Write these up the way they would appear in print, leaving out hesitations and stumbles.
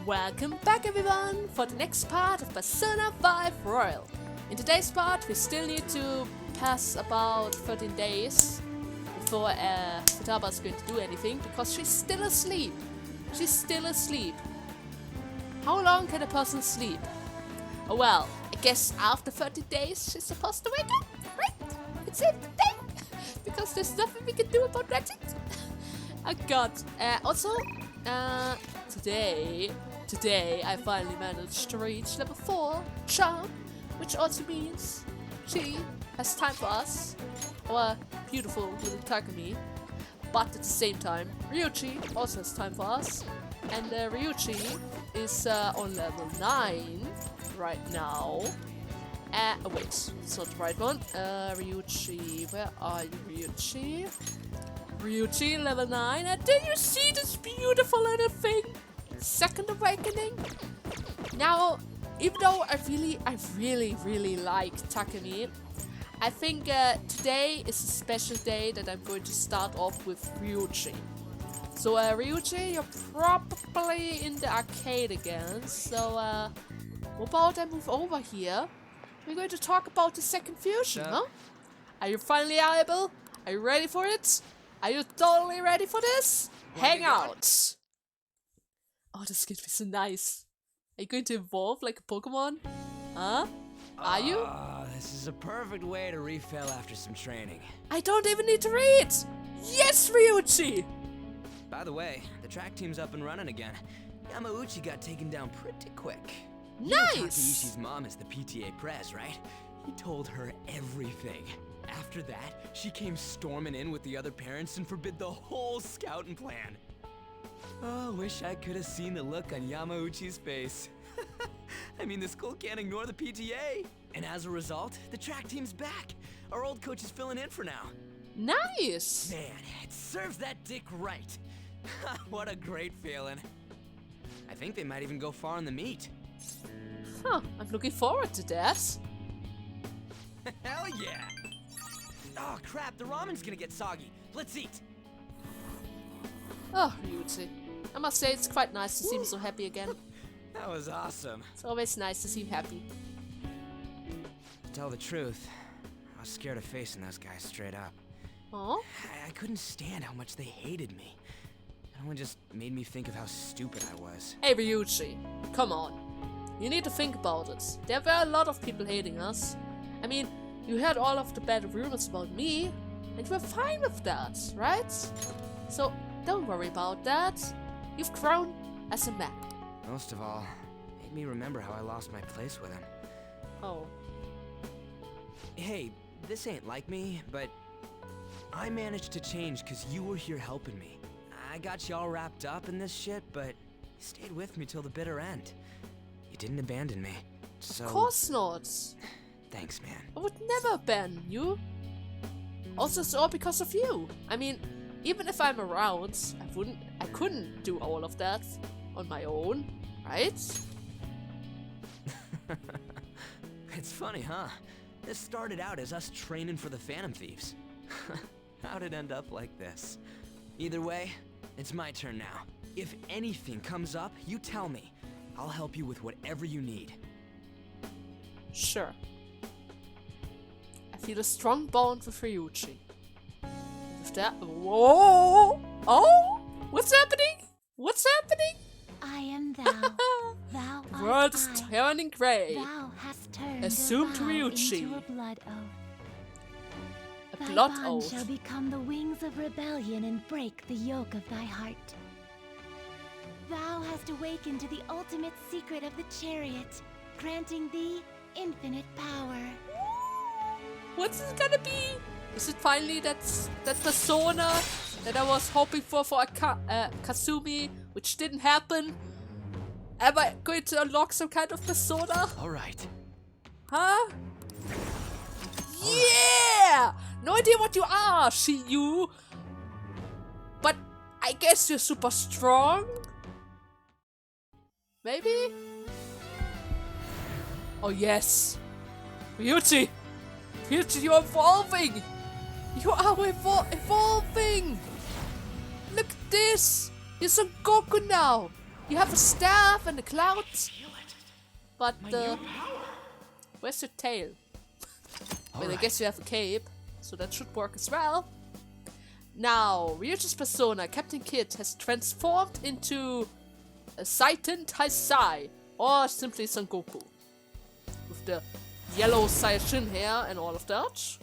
Welcome back everyone for the next part of Persona 5 Royal. In today's part we still need to pass about 13 days before Futaba is going to do anything because she's still asleep. She's still asleep. How long can a person sleep? Oh well, I guess after 30 days she's supposed to wake up, right? It's safe today because there's nothing we can do about Ratchet. Oh god. Today I finally managed to reach level 4 charm, which also means she has time for us, our beautiful little Takemi. But at the same time, Ryuji also has time for us, and Ryuji is on level 9 right now. Wait, it's not the right one. Ryuji, where are you, Ryuji? Ryuji, level 9, and did you see this beautiful little thing? Second Awakening. Now, even though I really like Takemi, I think today is a special day that I'm going to start off with Ryuji. So Ryuji, you're probably in the arcade again, so how about I move over here? We're going to talk about the second fusion, huh? Are you finally able? Are you ready for it? Are you totally ready for this? Hang out! Oh, this is going to be so nice. Are you going to evolve like a Pokemon? Huh? Are you? This is a perfect way to refill after some training. I don't even need to read! Yes, Ryuji! By the way, the track team's up and running again. Yamauchi got taken down pretty quick. Nice! Takayushi's mom is the PTA pres, right? He told her everything. After that, she came storming in with the other parents and forbid the whole scouting plan. Oh, wish I could have seen the look on Yamauchi's face. I mean, the school can't ignore the PTA. And as a result, the track team's back. Our old coach is filling in for now. Nice! Man, it serves that dick right. What a great feeling. I think they might even go far in the meet. Huh, I'm looking forward to that. Hell yeah! Oh crap, the ramen's gonna get soggy. Let's eat. Oh, Ryuji. I must say it's quite nice to see him so happy again. That was awesome. It's always nice to see him happy. To tell the truth, I was scared of facing those guys straight up. Oh? I couldn't stand how much they hated me. Everyone just made me think of how stupid I was. Hey Ryuji, come on. You need to think about it. There were a lot of people hating us. I mean, you heard all of the bad rumors about me, and you were fine with that, right? So, don't worry about that. You've grown as a man. Most of all, it made me remember how I lost my place with him. Oh. Hey, this ain't like me, but I managed to change because you were here helping me. I got you all wrapped up in this shit, but you stayed with me till the bitter end. You didn't abandon me, so... Of course not. Thanks, man. I would never abandon you. Also, it's all because of you. I mean, even if I'm around, I couldn't do all of that on my own, right? It's funny, huh? This started out as us training for the Phantom Thieves. How'd it end up like this? Either way, it's my turn now. If anything comes up, you tell me. I'll help you with whatever you need. Sure. I feel a strong bond with Ryuji. With that... Whoa! Oh! What's happening? What's happening? I am thou. Thou The art world is I. turning grey. Thou hast turned Assumed a vow Ryuji. into a blood oath. A Thy blood bond oath. shall become the wings of rebellion and break the yoke of thy heart. Thou hast awakened to the ultimate secret of the chariot, granting thee infinite power. What's it gonna be? Is it finally that persona that I was hoping for a Kasumi, which didn't happen? Am I going to unlock some kind of persona? Alright. Huh? Yeah! No idea what you are, you. But I guess you're super strong? Maybe? Oh yes! Ryuji! Ryuji, you're evolving! You are evolving! Look at this! You're Son Goku now! You have a staff and a cloud, Feel it. but My new power. where's your tail? Well, I Alright. guess you have a cape, so that should work as well. Now, Ryuji's persona, Captain Kid, has transformed into a Saitan Taisai, or simply Son Goku. With the yellow Saiyajin hair and all of that.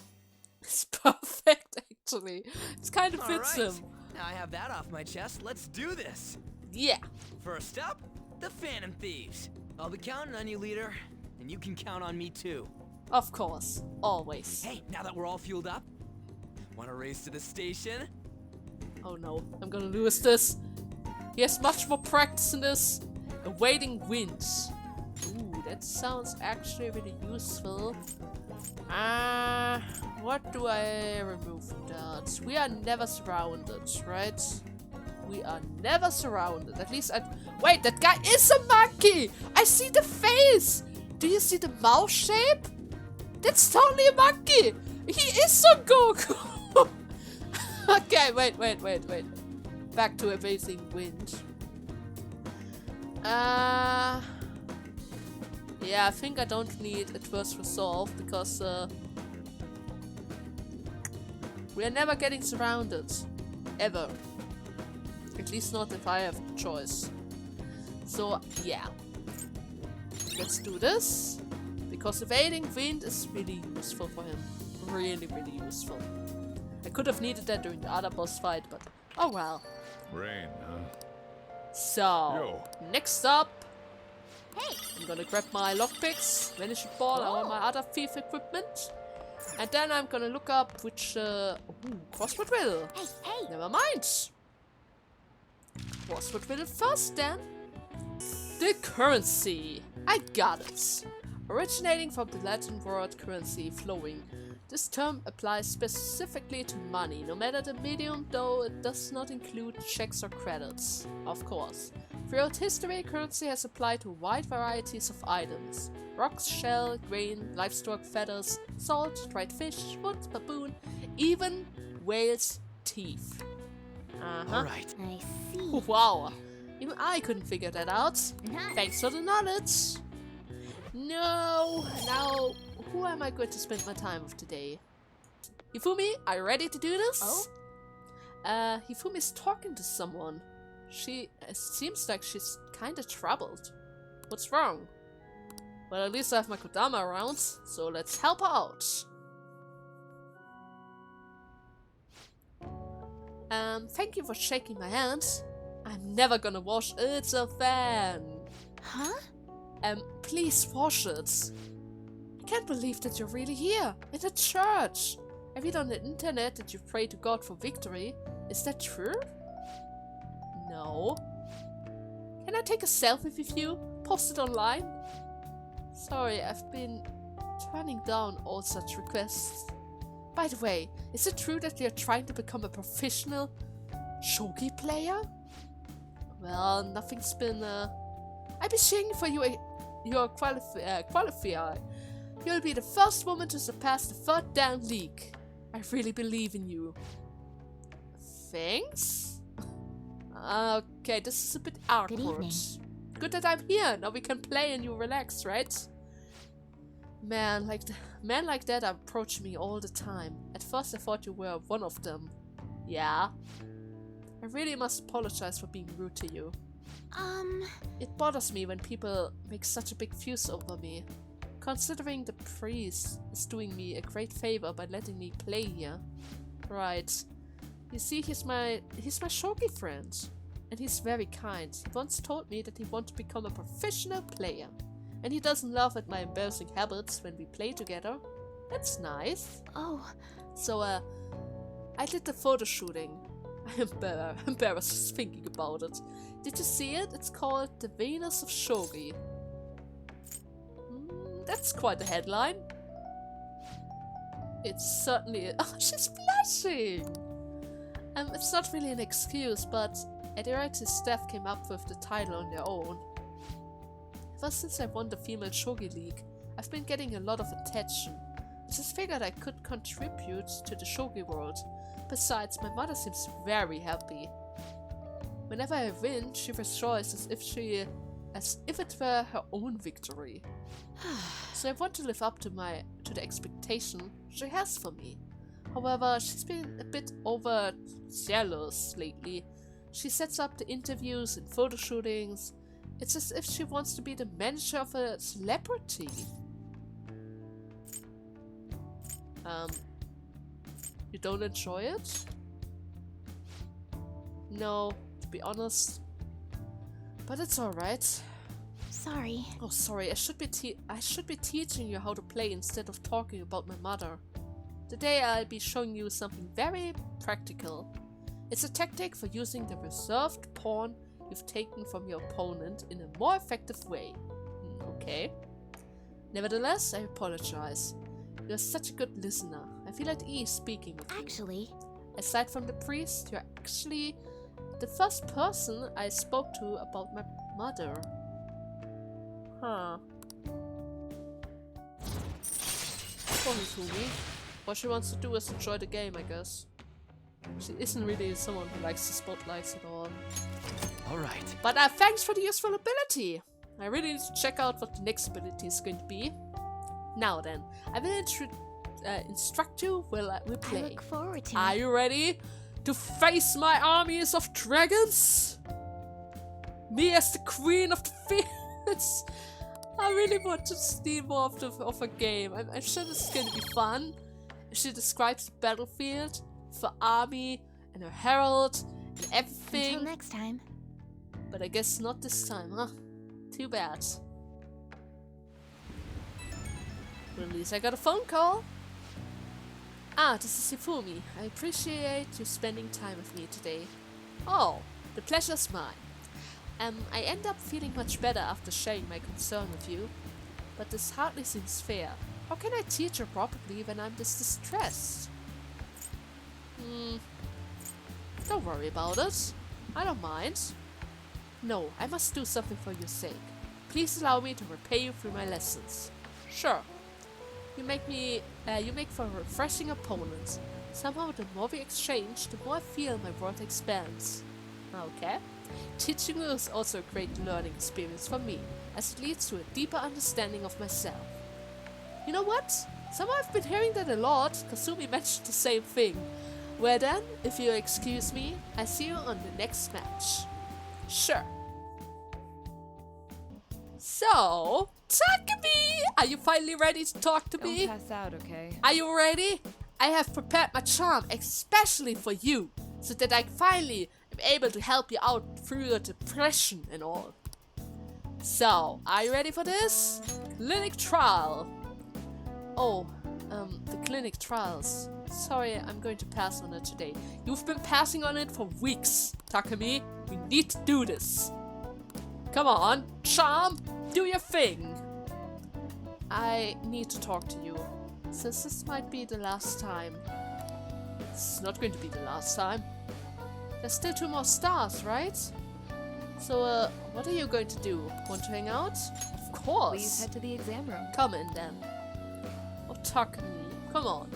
It's perfect, actually. It kind of fits him. Now I have that off my chest. Let's do this. Yeah. First up, the Phantom Thieves. I'll be counting on you, leader, and you can count on me too. Of course. Always. Hey, now that we're all fueled up, wanna race to the station? Oh no, I'm gonna lose this. He has much more practice in this. Awaiting winds. Ooh, that sounds actually really useful. What do I remove from that? We are never surrounded, right? We are never surrounded. At least wait, that guy is a monkey! I see the face! Do you see the mouth shape? That's totally a monkey! He is Son Goku! Okay, wait. Back to Amazing Wind. Yeah, I think I don't need Adverse Resolve because we are never getting surrounded. Ever. At least not if I have the choice. So, yeah. Let's do this. Because Evading Wind is really useful for him. Really, really useful. I could have needed that during the other boss fight, but oh well. Rain, huh? So, Yo. next up, Hey, I'm gonna grab my lockpicks, vanishing ball, and all my other thief equipment. And then I'm gonna look up which, crossword riddle. hey! Never mind. Crossword riddle first then. The currency. I got it. Originating from the Latin word currency, flowing. This term applies specifically to money, no matter the medium, though it does not include checks or credits. Of course. Throughout history, currency has applied to wide varieties of items. Rocks, shell, grain, livestock, feathers, salt, dried fish, wood, baboon, even whales' teeth. Alright. I see. Wow. Even I couldn't figure that out. Nice. Thanks for the knowledge. No. Now, who am I going to spend my time with today? Hifumi, are you ready to do this? Oh? Hifumi's talking to someone. She seems like she's kinda troubled. What's wrong? Well, at least I have my Kodama around, so let's help her out. Thank you for shaking my hand. I'm never gonna wash It's a fan. Huh? Please wash it. I can't believe that you're really here, in a church. I read on the internet that you pray to God for victory. Is that true? No. Can I take a selfie with you? Post it online? Sorry, I've been turning down all such requests. By the way, is it true that you're trying to become a professional shogi player? Well, nothing's been, I'll be cheering for you, your qualifier. You'll be the first woman to surpass the 3rd Dan League. I really believe in you. Thanks? Okay, this is a bit awkward. Good evening. Good that I'm here. Now we can play and you relax, right? Men like that approach me all the time. At first I thought you were one of them. Yeah? I really must apologize for being rude to you. It bothers me when people make such a big fuss over me. Considering the priest is doing me a great favor by letting me play here. Right. You see, he's my shogi friend. And he's very kind. He once told me that he wants to become a professional player. And he doesn't laugh at my embarrassing habits when we play together. That's nice. Oh, So, I did the photo shooting. I'm embarrassed just thinking about it. Did you see it? It's called The Venus of Shogi. That's quite a headline. It's certainly... Oh, she's blushing! It's not really an excuse, but Adira's staff came up with the title on their own. Ever since I won the Female Shogi League, I've been getting a lot of attention. I just figured I could contribute to the shogi world. Besides, my mother seems very happy. Whenever I win, she rejoices as if it were her own victory. So I want to live up to the expectation she has for me. However, she's been a bit overzealous lately. She sets up the interviews and photo shootings. It's as if she wants to be the manager of a celebrity. You don't enjoy it? No, to be honest. But it's alright. Sorry. Oh, sorry. I should be teaching you how to play instead of talking about my mother. Today I'll be showing you something very practical. It's a tactic for using the reserved pawn you've taken from your opponent in a more effective way. Okay. Nevertheless, I apologize. You're such a good listener. I feel at ease speaking with you. Actually, aside from the priest, you're actually the first person I spoke to about my mother. Huh. Poor Hifumi. What she wants to do is enjoy the game, I guess. She isn't really someone who likes the spotlights at all. Alright. But thanks for the useful ability! I really need to check out what the next ability is going to be. Now then, I will instruct you while we play. I look forward to Are it. you ready to face my armies of dragons? Me as the queen of the fields? I really want to see more of a game. I'm sure this is going to be fun. She describes the battlefield, her army, and her herald, and everything. Until next time. But I guess not this time, huh? Too bad. Well, at least I got a phone call. Ah, this is Hifumi. I appreciate you spending time with me today. Oh, the pleasure's mine. I end up feeling much better after sharing my concern with you. But this hardly seems fair. How can I teach her properly when I'm this distressed? Don't worry about it. I don't mind. No, I must do something for your sake. Please allow me to repay you through my lessons. Sure. You make for a refreshing opponent. Somehow the more we exchange, the more I feel my world expands. Okay. Teaching you is also a great learning experience for me, as it leads to a deeper understanding of myself. You know what? Somehow I've been hearing that a lot. Kasumi mentioned the same thing. Well then, if you'll excuse me, I see you on the next match. Sure. So, Takemi! Are you finally ready to talk to me? Don't pass out, okay? Are you ready? I have prepared my charm especially for you, so that I finally am able to help you out through your depression and all. So, are you ready for this? Clinic trial. Oh, the clinic trials. Sorry, I'm going to pass on it today. You've been passing on it for weeks, Takemi. We need to do this. Come on, charm, do your thing. I need to talk to you, since this might be the last time. It's not going to be the last time. There's still 2 more stars, right? So, what are you going to do? Want to hang out? Of course. Please head to the exam room. Come in then. Oh, Takemi, come on.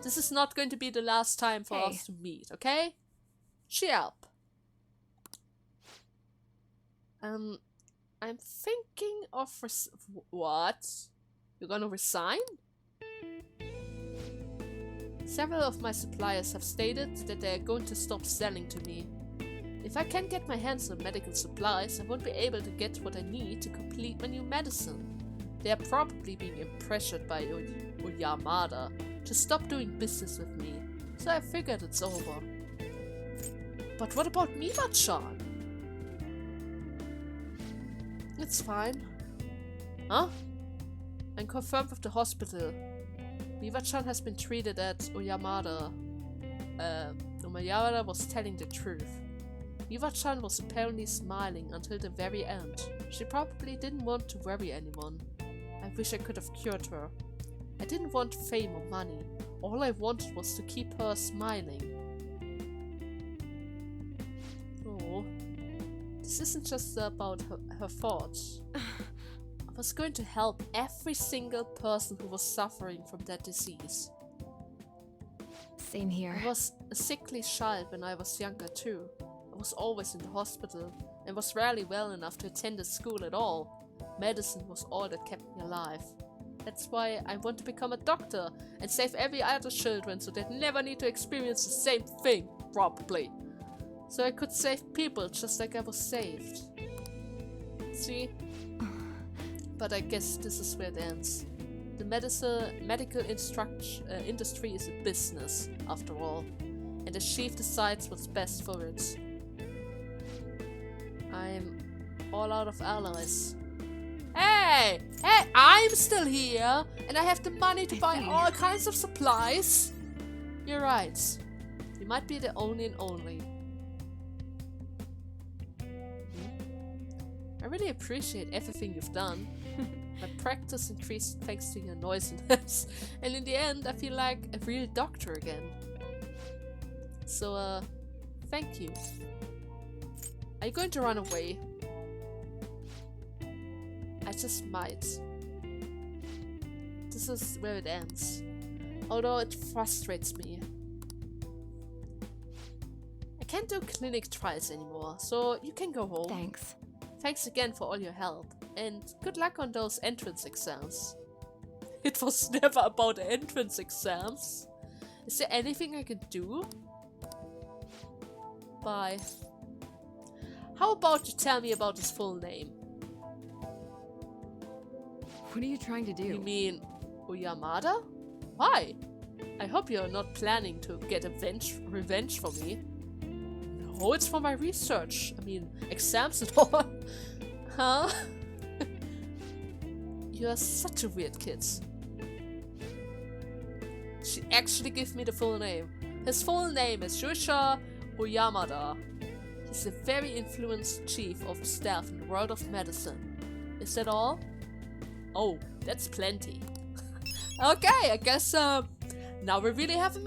This is not going to be the last time for us to meet, okay? Cheer up. I'm thinking of what? You're gonna resign? Several of my suppliers have stated that they're going to stop selling to me. If I can't get my hands on medical supplies, I won't be able to get what I need to complete my new medicine. They are probably being pressured by Yamada to stop doing business with me, so I figured it's over. But what about Mima-chan? It's fine. Huh? I'm confirmed with the hospital. Mima-chan has been treated at Oyamada. Oyamada was telling the truth. Mima-chan was apparently smiling until the very end. She probably didn't want to worry anyone. I wish I could have cured her. I didn't want fame or money. All I wanted was to keep her smiling. Oh. This isn't just about her thoughts. I was going to help every single person who was suffering from that disease. Same here. I was a sickly child when I was younger too. I was always in the hospital and was rarely well enough to attend a school at all. Medicine was all that kept me alive. That's why I want to become a doctor and save every other children so they never need to experience the same thing, probably. So I could save people just like I was saved. See? But I guess this is where it ends. The medical industry is a business, after all, and the chief decides what's best for it. I'm all out of allies. Hey, I'm still here, and I have the money to buy all kinds of supplies. You're right. You might be the only and only. I really appreciate everything you've done. My practice increased thanks to your noisiness, and in the end I feel like a real doctor again. So, thank you. Are you going to run away? I just might. This is where it ends. Although it frustrates me. I can't do clinic trials anymore, so you can go home. Thanks. Thanks again for all your help, and good luck on those entrance exams. It was never about entrance exams. Is there anything I can do? Bye. How about you tell me about his full name? What are you trying to do? You mean Oyamada? Why? I hope you're not planning to get revenge for me. No, it's for my research. I mean, exams and all. Huh? You are such a weird kid. She actually gave me the full name. His full name is Yusha Oyamada. He's a very influenced chief of staff in the world of medicine. Is that all? Oh, that's plenty. Okay, I guess now we really have a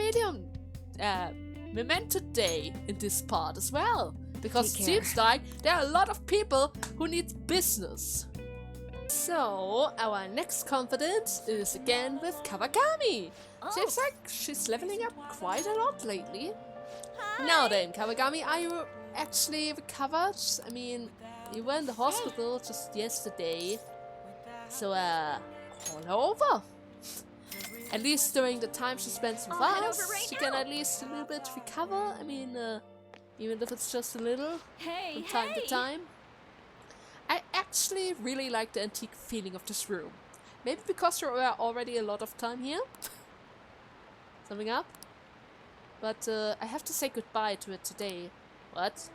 memento day in this part as well. Because it seems like there are a lot of people who need business. So, our next confidant is again with Kawakami. Seems like she's leveling up quite a lot lately. Now then, Kawakami, are you actually recovered? I mean, you were in the hospital just yesterday. So, all over. At least during the time she spends with us, she can at least a little bit recover. I mean, even if it's just a little, from time to time. I actually really like the antique feeling of this room. Maybe because there were already a lot of time here. Something up? But I have to say goodbye to it today. What?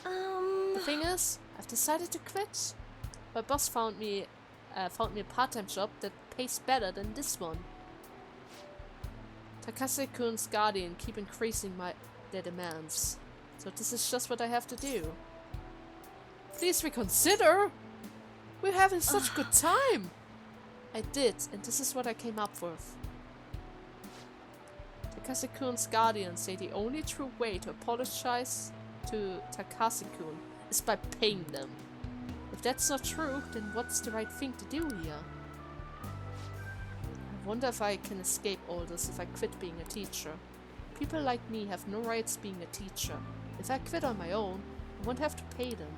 The thing is, I've decided to quit. My boss found me a part-time job that pays better than this one. Takase-kun's guardian keep increasing their demands. So this is just what I have to do. Please reconsider! We're having such good time! I did, and this is what I came up with. Takase-kun's guardians say the only true way to apologize to Takase-kun is by paying them. If that's not true, then what's the right thing to do here? I wonder if I can escape all this if I quit being a teacher. People like me have no rights being a teacher. If I quit on my own, I won't have to pay them.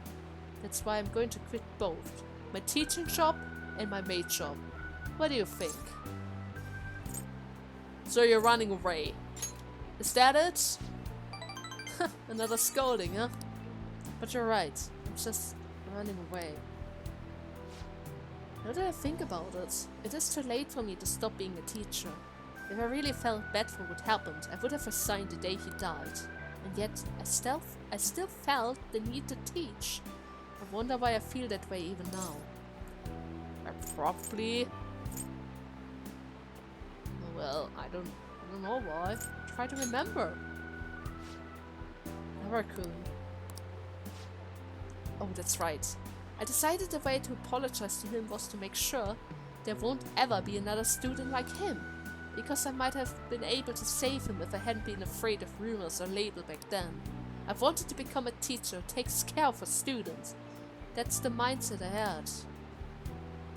That's why I'm going to quit both. My teaching job and my maid job. What do you think? So you're running away. Is that it? Another scolding, huh? But you're right. I'm just running away. Now that I think about it, it is too late for me to stop being a teacher. If I really felt bad for what happened, I would have resigned the day he died. And yet, I still felt the need to teach. I wonder why I feel that way even now. I probably... Well, I don't know why. Try to remember. Narakun. Oh, that's right. I decided the way to apologize to him was to make sure there won't ever be another student like him. Because I might have been able to save him if I hadn't been afraid of rumors or label back then. I wanted to become a teacher who takes care of a student. That's the mindset I had.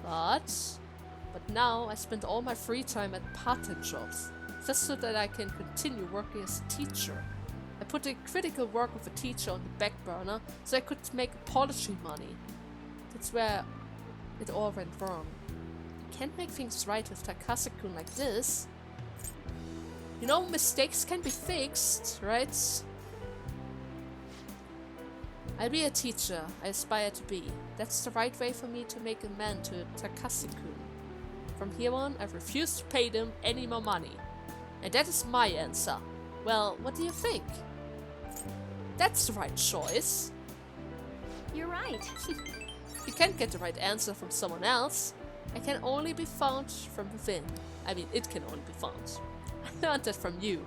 But now I spend all my free time at part-time jobs, just so that I can continue working as a teacher. I put the critical work of a teacher on the back burner so I could make apology money. That's where it all went wrong. I can't make things right with Takase-kun like this. You know, mistakes can be fixed, right? I'll be a teacher I aspire to be. That's the right way for me to make amends to Takase-kun. From here on, I refuse to pay them any more money. And that is my answer. Well, what do you think? That's the right choice. You're right. You can't get the right answer from someone else. It can only be found from within. I mean, it can only be found. I learned that from you.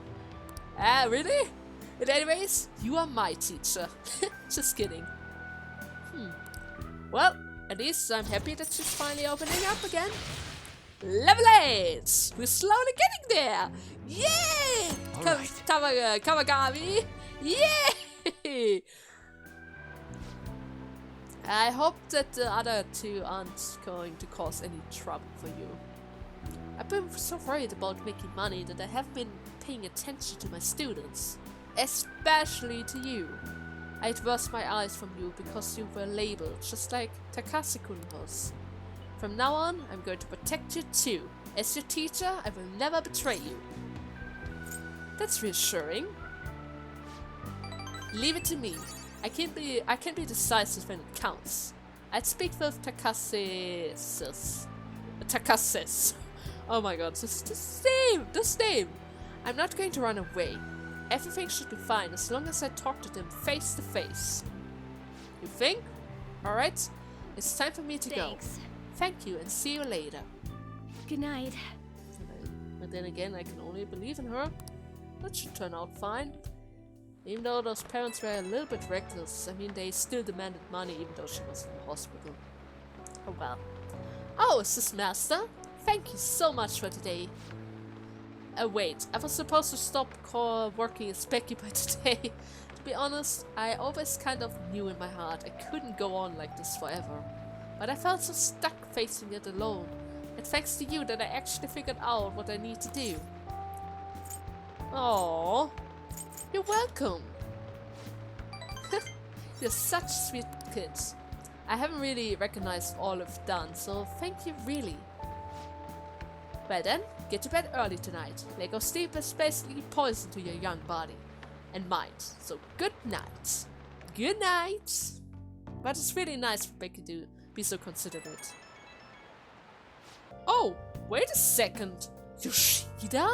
Ah, really? But anyways, you are my teacher. Just kidding. Well, at least I'm happy that she's finally opening up again. Level 8! We're slowly getting there! Yay! Kawakami! Yay! I hope that the other two aren't going to cause any trouble for you. I've been so worried about making money that I haven't been paying attention to my students. Especially to you. I averted my eyes from you because you were labeled, just like Takase-kun was. From now on, I'm going to protect you too. As your teacher, I will never betray you. That's reassuring. Leave it to me. I can be decisive when it counts. I'd speak with Takases. Oh my god, this name! I'm not going to run away. Everything should be fine as long as I talk to them face to face. You think? Alright, it's time for me to go. Thank you and see you later. Good night. But then again, I can only believe in her. That should turn out fine. Even though those parents were a little bit reckless, I mean, they still demanded money even though she was in the hospital. Oh well. Oh, is this Master? Thank you so much for today. Wait, I was supposed to stop working as Becky by today. To be honest, I always kind of knew in my heart I couldn't go on like this forever. But I felt so stuck facing it alone. And thanks to you that I actually figured out what I need to do. Aww. You're welcome. You're such sweet kids. I haven't really recognized all you've done, so thank you really. Well then, get to bed early tonight. Lack of sleep is basically poison to your young body and mind. So good night. Good night. But it's really nice for Becky to be so considerate. Oh, wait a second. Yoshida?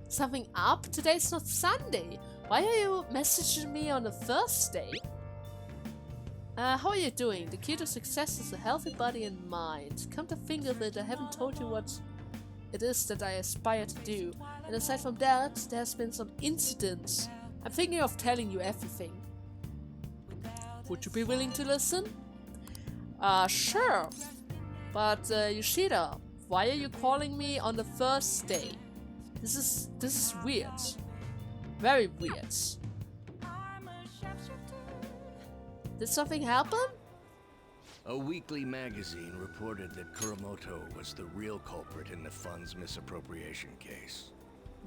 Something up? Today's not Sunday. Why are you messaging me on a Thursday? How are you doing? The key to success is a healthy body and mind. Come to think of it, I haven't told you what it is that I aspire to do. And aside from that, there has been some incidents. I'm thinking of telling you everything. Would you be willing to listen? Sure. But Yoshida, why are you calling me on the Thursday? This is weird. Very weird. Did something happen? A weekly magazine reported that Kuramoto was the real culprit in the fund's misappropriation case.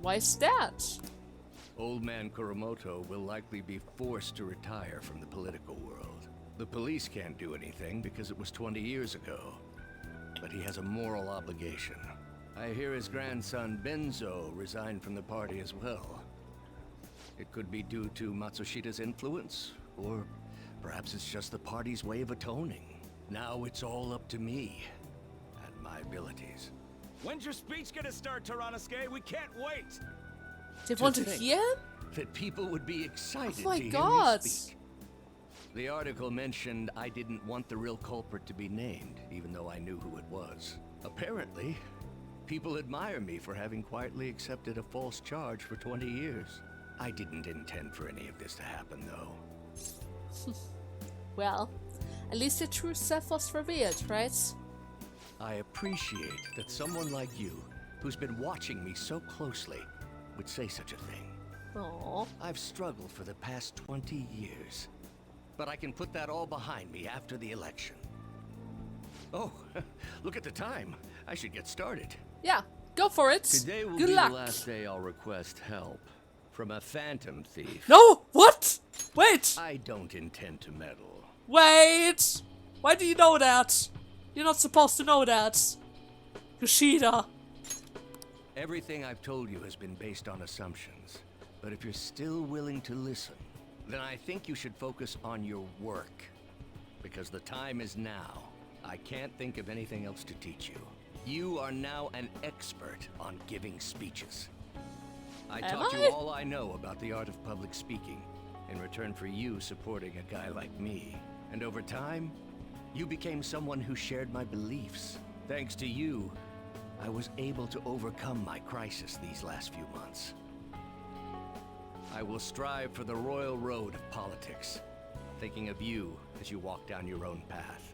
Why is that? Old man Kuramoto will likely be forced to retire from the political world. The police can't do anything because it was 20 years ago. But he has a moral obligation. I hear his grandson Benzo resigned from the party as well. It could be due to Matsushida's influence, or perhaps it's just the party's way of atoning. Now it's all up to me and my abilities. When's your speech gonna start, Taranasuke? We can't wait! They want to think hear him? that people would be excited Oh my to hear god! me speak. The article mentioned I didn't want the real culprit to be named, even though I knew who it was. Apparently, people admire me for having quietly accepted a false charge for 20 years. I didn't intend for any of this to happen, though. Well, at least your true self was revealed, right? I appreciate that someone like you, who's been watching me so closely, would say such a thing. Aww. I've struggled for the past 20 years, but I can put that all behind me after the election. Oh, look at the time. I should get started. Yeah, go for it. Today will Good be luck. the last day I'll request help from a phantom thief. No! What? Wait! I don't intend to meddle. Wait! Why do you know that? You're not supposed to know that. Yoshida. Everything I've told you has been based on assumptions. But if you're still willing to listen, then I think you should focus on your work. Because the time is now. I can't think of anything else to teach you. You are now an expert on giving speeches. I taught you all I know about the art of public speaking, in return for you supporting a guy like me. And over time, you became someone who shared my beliefs. Thanks to you, I was able to overcome my crisis these last few months. I will strive for the royal road of politics, thinking of you as you walk down your own path.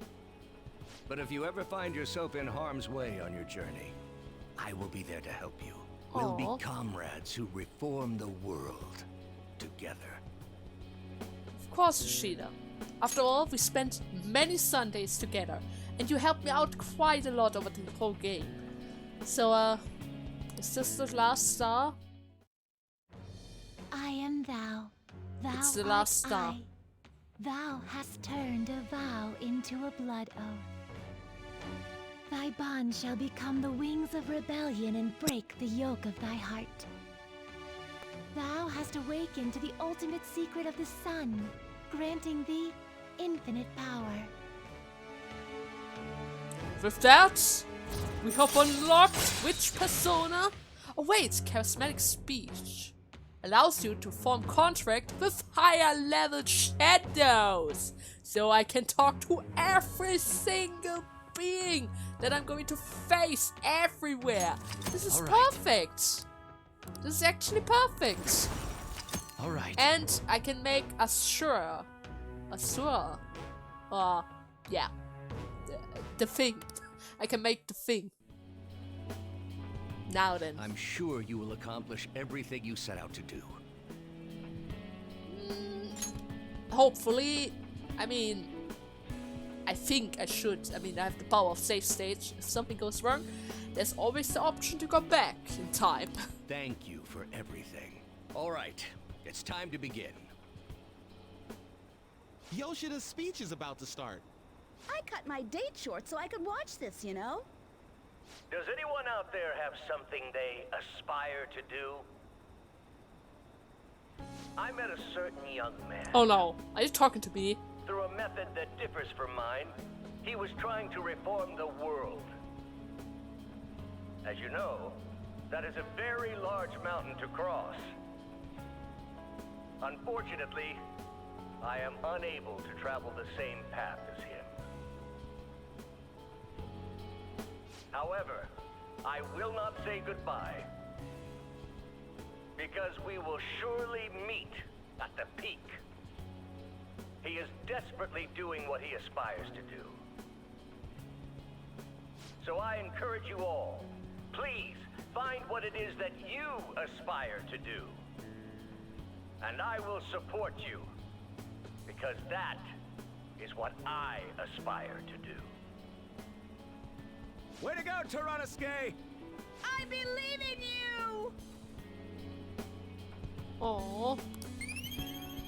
But if you ever find yourself in harm's way on your journey, I will be there to help you. We'll be comrades who reform the world together. Of course, Yoshida. After all, we spent many Sundays together, and you helped me out quite a lot over the whole game. So, is this the last star? I am thou. Thou It's the art last star. I. Thou hast turned a vow into a blood oath. Thy bond shall become the wings of rebellion and break the yoke of thy heart. Thou hast awakened to the ultimate secret of the sun, granting thee infinite power. With that, we have unlocked which persona? Oh wait, charismatic speech. Allows you to form contract with higher level shadows. So I can talk to every single being that I'm going to face everywhere. This is perfect. This is actually perfect. All right. And I can make Asura. Yeah. The thing. I can make the thing. Now then. I'm sure you will accomplish everything you set out to do. Hopefully. I mean, I think I should. I mean, I have the power of save stage. If something goes wrong, there's always the option to go back in time. Thank you for everything. All right, it's time to begin. Yoshida's speech is about to start. I cut my date short so I could watch this, you know? Does anyone out there have something they aspire to do? I met a certain young man. Oh no, are you talking to me? Through a method that differs from mine, he was trying to reform the world. As you know, that is a very large mountain to cross. Unfortunately, I am unable to travel the same path as him. However, I will not say goodbye, because we will surely meet at the peak. He is desperately doing what he aspires to do. So I encourage you all, please find what it is that you aspire to do. And I will support you, because that is what I aspire to do. Way to go, Toranosuke! I believe in you! Oh.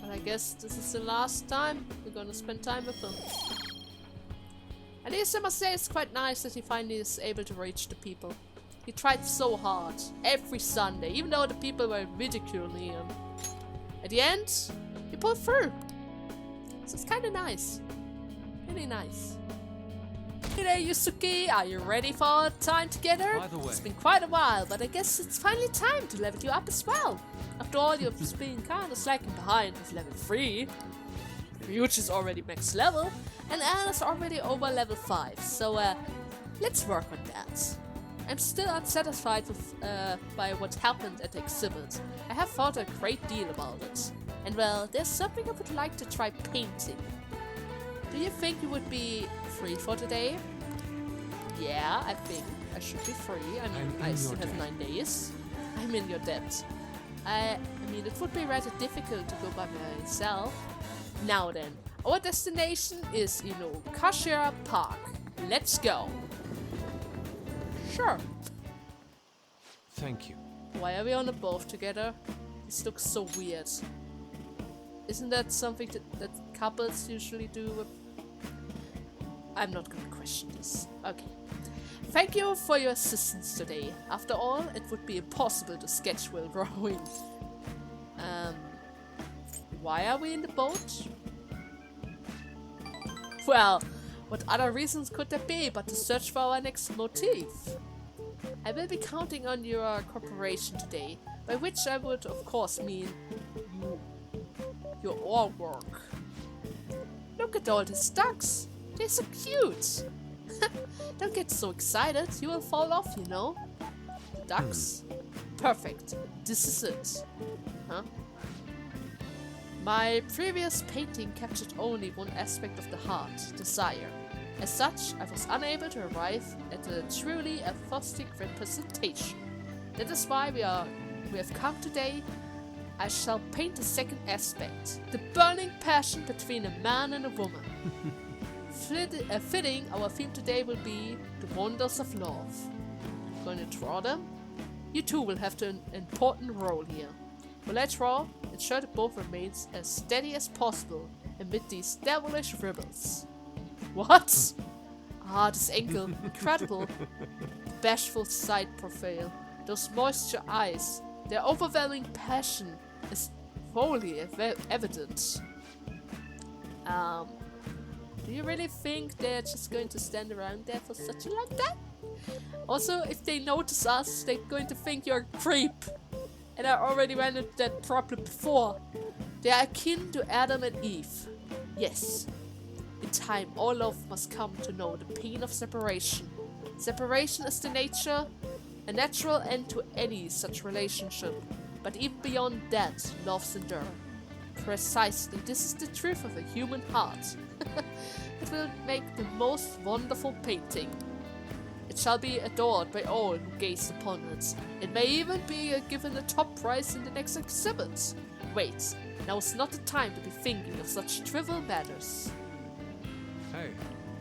But I guess this is the last time we're gonna spend time with him. At least I must say it's quite nice that he finally is able to reach the people. He tried so hard, every Sunday, even though the people were ridiculing him. At the end, he pulled through. So it's kinda nice. Really nice. Hey there, Yusuke, are you ready for time together? By the way, It's been quite a while, but I guess it's finally time to level you up as well. After all, you've just been kinda slacking behind with level 3. Ryuji's already max level, and Anna's already over level 5, so let's work on that. I'm still unsatisfied with by what happened at the exhibit. I have thought a great deal about it. And well, there's something I would like to try painting. Do you think you would be free for today? Yeah, I think I should be free. I mean, I still have 9 days. I'm in your debt. I mean, it would be rather difficult to go by myself. Now then, our destination is Inokashira Park. Let's go. Sure. thank you. Why are we on a boat together? This looks so weird. Isn't that something that couples usually do with... I'm not gonna question this. Okay. Thank you for your assistance today. After all, it would be impossible to sketch while rowing. Why are we in the boat? Well, what other reasons could there be but to search for our next motif? I will be counting on your cooperation today, by which I would of course mean your oar work. Look at all these ducks! They're so cute! Don't get so excited, you will fall off, you know. Ducks? Perfect. This is it. Huh? My previous painting captured only one aspect of the heart, desire. As such, I was unable to arrive at a truly authentic representation. That is why we have come today. I shall paint the second aspect, the burning passion between a man and a woman. Fitting, our theme today will be the wonders of love. Going to draw them? You two will have an important role here. While I draw, ensure that both remains as steady as possible amid these devilish ripples. What? Ah, this ankle. Incredible. The bashful side profile. Those moisture eyes. Their overwhelming passion is wholly evident. Do you really think they're just going to stand around there for such a long time? Also, if they notice us, they're going to think you're a creep. And I already ran into that problem before. They are akin to Adam and Eve. Yes. In time, all love must come to know the pain of separation. Separation is a natural end to any such relationship. But even beyond that, loves endure. Precisely, this is the truth of a human heart. It will make the most wonderful painting. It shall be adored by all who gaze upon it. It may even be given a top prize in the next exhibit. Wait, now is not the time to be thinking of such trivial matters. Hey.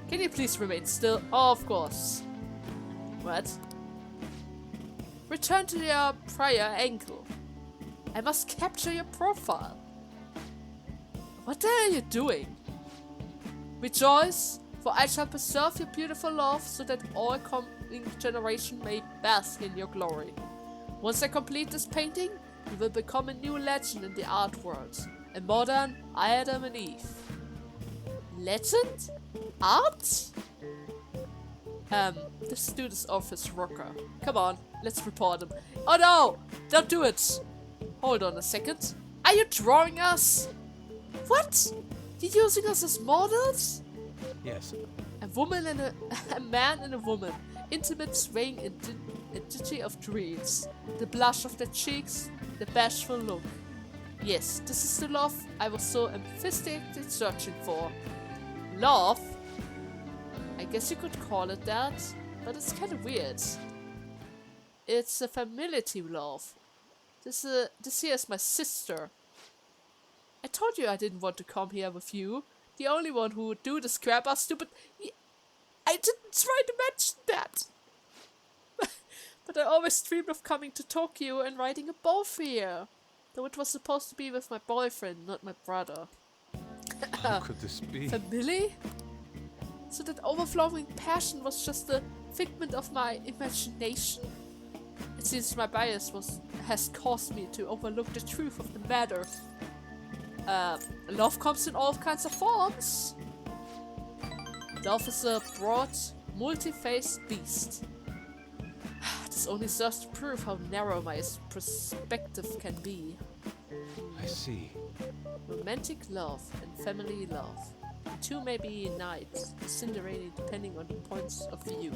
Can you please remain still? Oh, of course. What? Return to your prior angle. I must capture your profile. What are you doing? Rejoice, for I shall preserve your beautiful love so that all coming generation may bask in your glory. Once I complete this painting, you will become a new legend in the art world. A modern Adam and Eve. Legend? Art? This dude is off his rocker. Come on, let's report him. Oh no! Don't do it! Hold on a second. Are you drawing us? What? You're using us as models? Yes. A woman and a man and a woman. Intimate swaying entity of dreams. The blush of their cheeks, the bashful look. Yes, this is the love I was so emphatically searching for. Love? I guess you could call it that, but it's kind of weird. It's a familiarity love. This here is my sister. I told you I didn't want to come here with you. The only one who would do this crap are stupid... I didn't try to mention that! But I always dreamed of coming to Tokyo and riding a boat here. Though it was supposed to be with my boyfriend, not my brother. How could this be? Family? So that overflowing passion was just a figment of my imagination? It seems my bias has caused me to overlook the truth of the matter. Love comes in all kinds of forms. Love is a broad, multi-faced beast. This only serves to prove how narrow my perspective can be. I see. Romantic love and family love. The two may be nice, disintegrating depending on the points of view.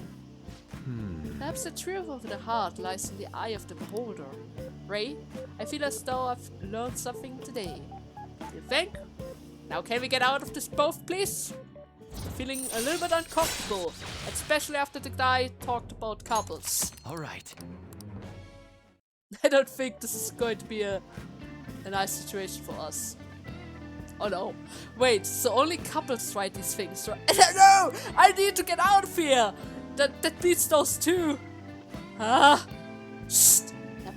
Perhaps the truth of the heart lies in the eye of the beholder. Rhei, I feel as though I've learned something today. You think? Now can we get out of this boat, please? I'm feeling a little bit uncomfortable, especially after the guy talked about couples. Alright. I don't think this is going to be a nice situation for us. Oh no. Wait, so only couples write these things, right? No! I need to get out of here! That beats those two! Ah! Shh!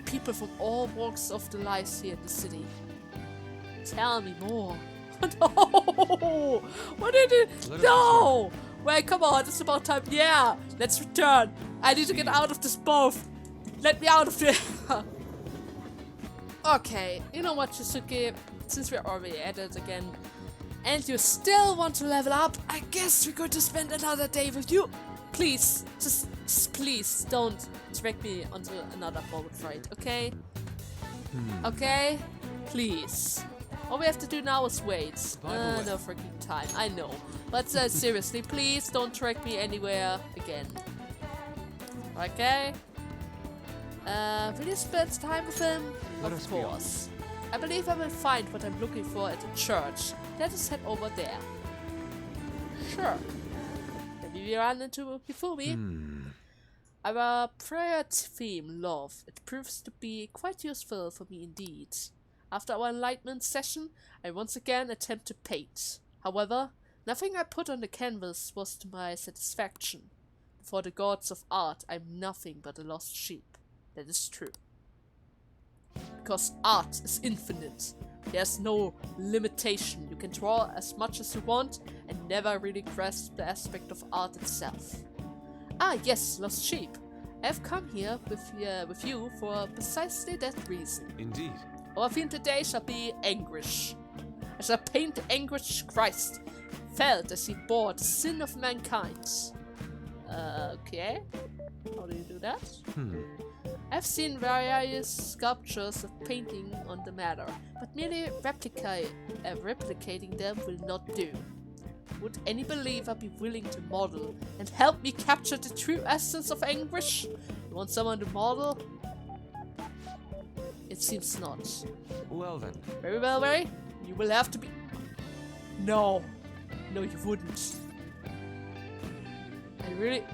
people from all walks of the lives here in the city. Tell me more. No! What did it? No! Wait, come on, it's about time. Yeah, let's return. I need to get out of this both. Let me out of here. Okay, you know what, Yusuke? Since we're already at it again, and you still want to level up, I guess we're going to spend another day with you. Please, just please don't drag me onto another forward fight, okay? Okay? Please. All we have to do now is wait. No freaking time, I know. But seriously, please don't drag me anywhere again. Okay? Will you spend time with him? Of course. I believe I will find what I'm looking for at the church. Let us head over there. Sure. Maybe we run into Hifumi. Our prayer theme, love. It proves to be quite useful for me indeed. After our enlightenment session, I once again attempt to paint. However, nothing I put on the canvas was to my satisfaction. For the gods of art, I'm nothing but a lost sheep. That is true. Because art is infinite. There's no limitation. You can draw as much as you want and never really grasp the aspect of art itself. Ah yes, lost sheep. I have come here with you for precisely that reason. Indeed. Our theme today shall be anguish. I shall paint the anguish Christ felt as he bore the sin of mankind. Okay. How do you do that? I've seen various sculptures of painting on the matter, but merely replicating them will not do. Would any believer be willing to model and help me capture the true essence of anguish? You want someone to model? It seems not. Well then. Very well, Rhei. You will have to be... No. No, you wouldn't. I really...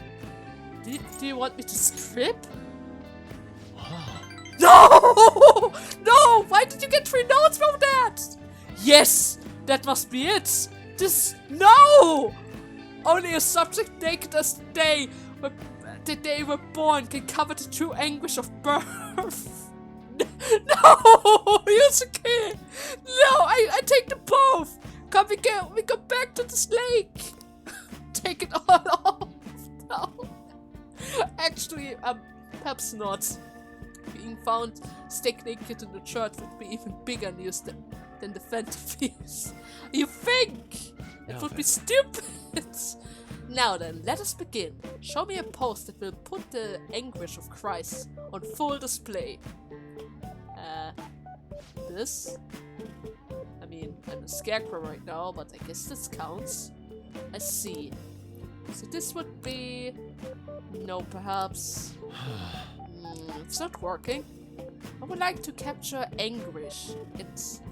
Do you want me to script? No! No! Why did you get 3 notes from that? Yes! That must be it! This... No! Only a subject naked as the day were born can cover the true anguish of birth. No! Yusuke! No! I take the both! Come, we go back to this lake! Take it all off! No! Actually, perhaps not. Being found stick naked in the church would be even bigger news than the Phantom Thieves. You think? It would be stupid! Now then, let us begin. Show me a pose that will put the anguish of Christ on full display. This? I mean, I'm a scarecrow right now, but I guess this counts. Let's see. So this would be... No, perhaps... It's not working. I would like to capture anguish.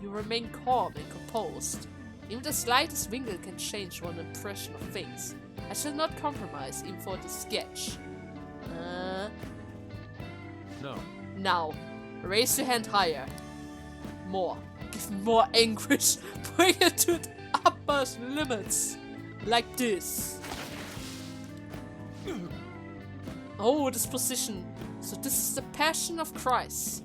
You remain calm and composed. Even the slightest wrinkle can change one impression of things. I shall not compromise even for the sketch. No. Now, raise your hand higher. More. Give me more anguish. Bring it to the utmost limits. Like this. Oh, this position. So this is the passion of Christ.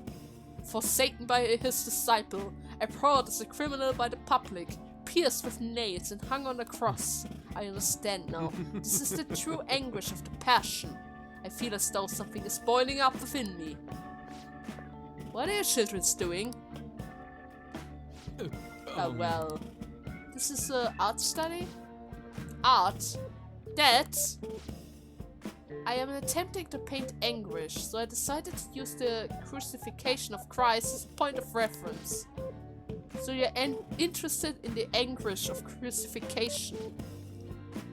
Forsaken by his disciple, abhorred as a criminal by the public, pierced with nails and hung on a cross. I understand now. This is the true anguish of the passion. I feel as though something is boiling up within me. What are you children doing? Oh well. This is an art study? Art? That? I am attempting to paint anguish, so I decided to use the crucifixion of Christ as a point of reference. So you're interested in the anguish of crucifixion.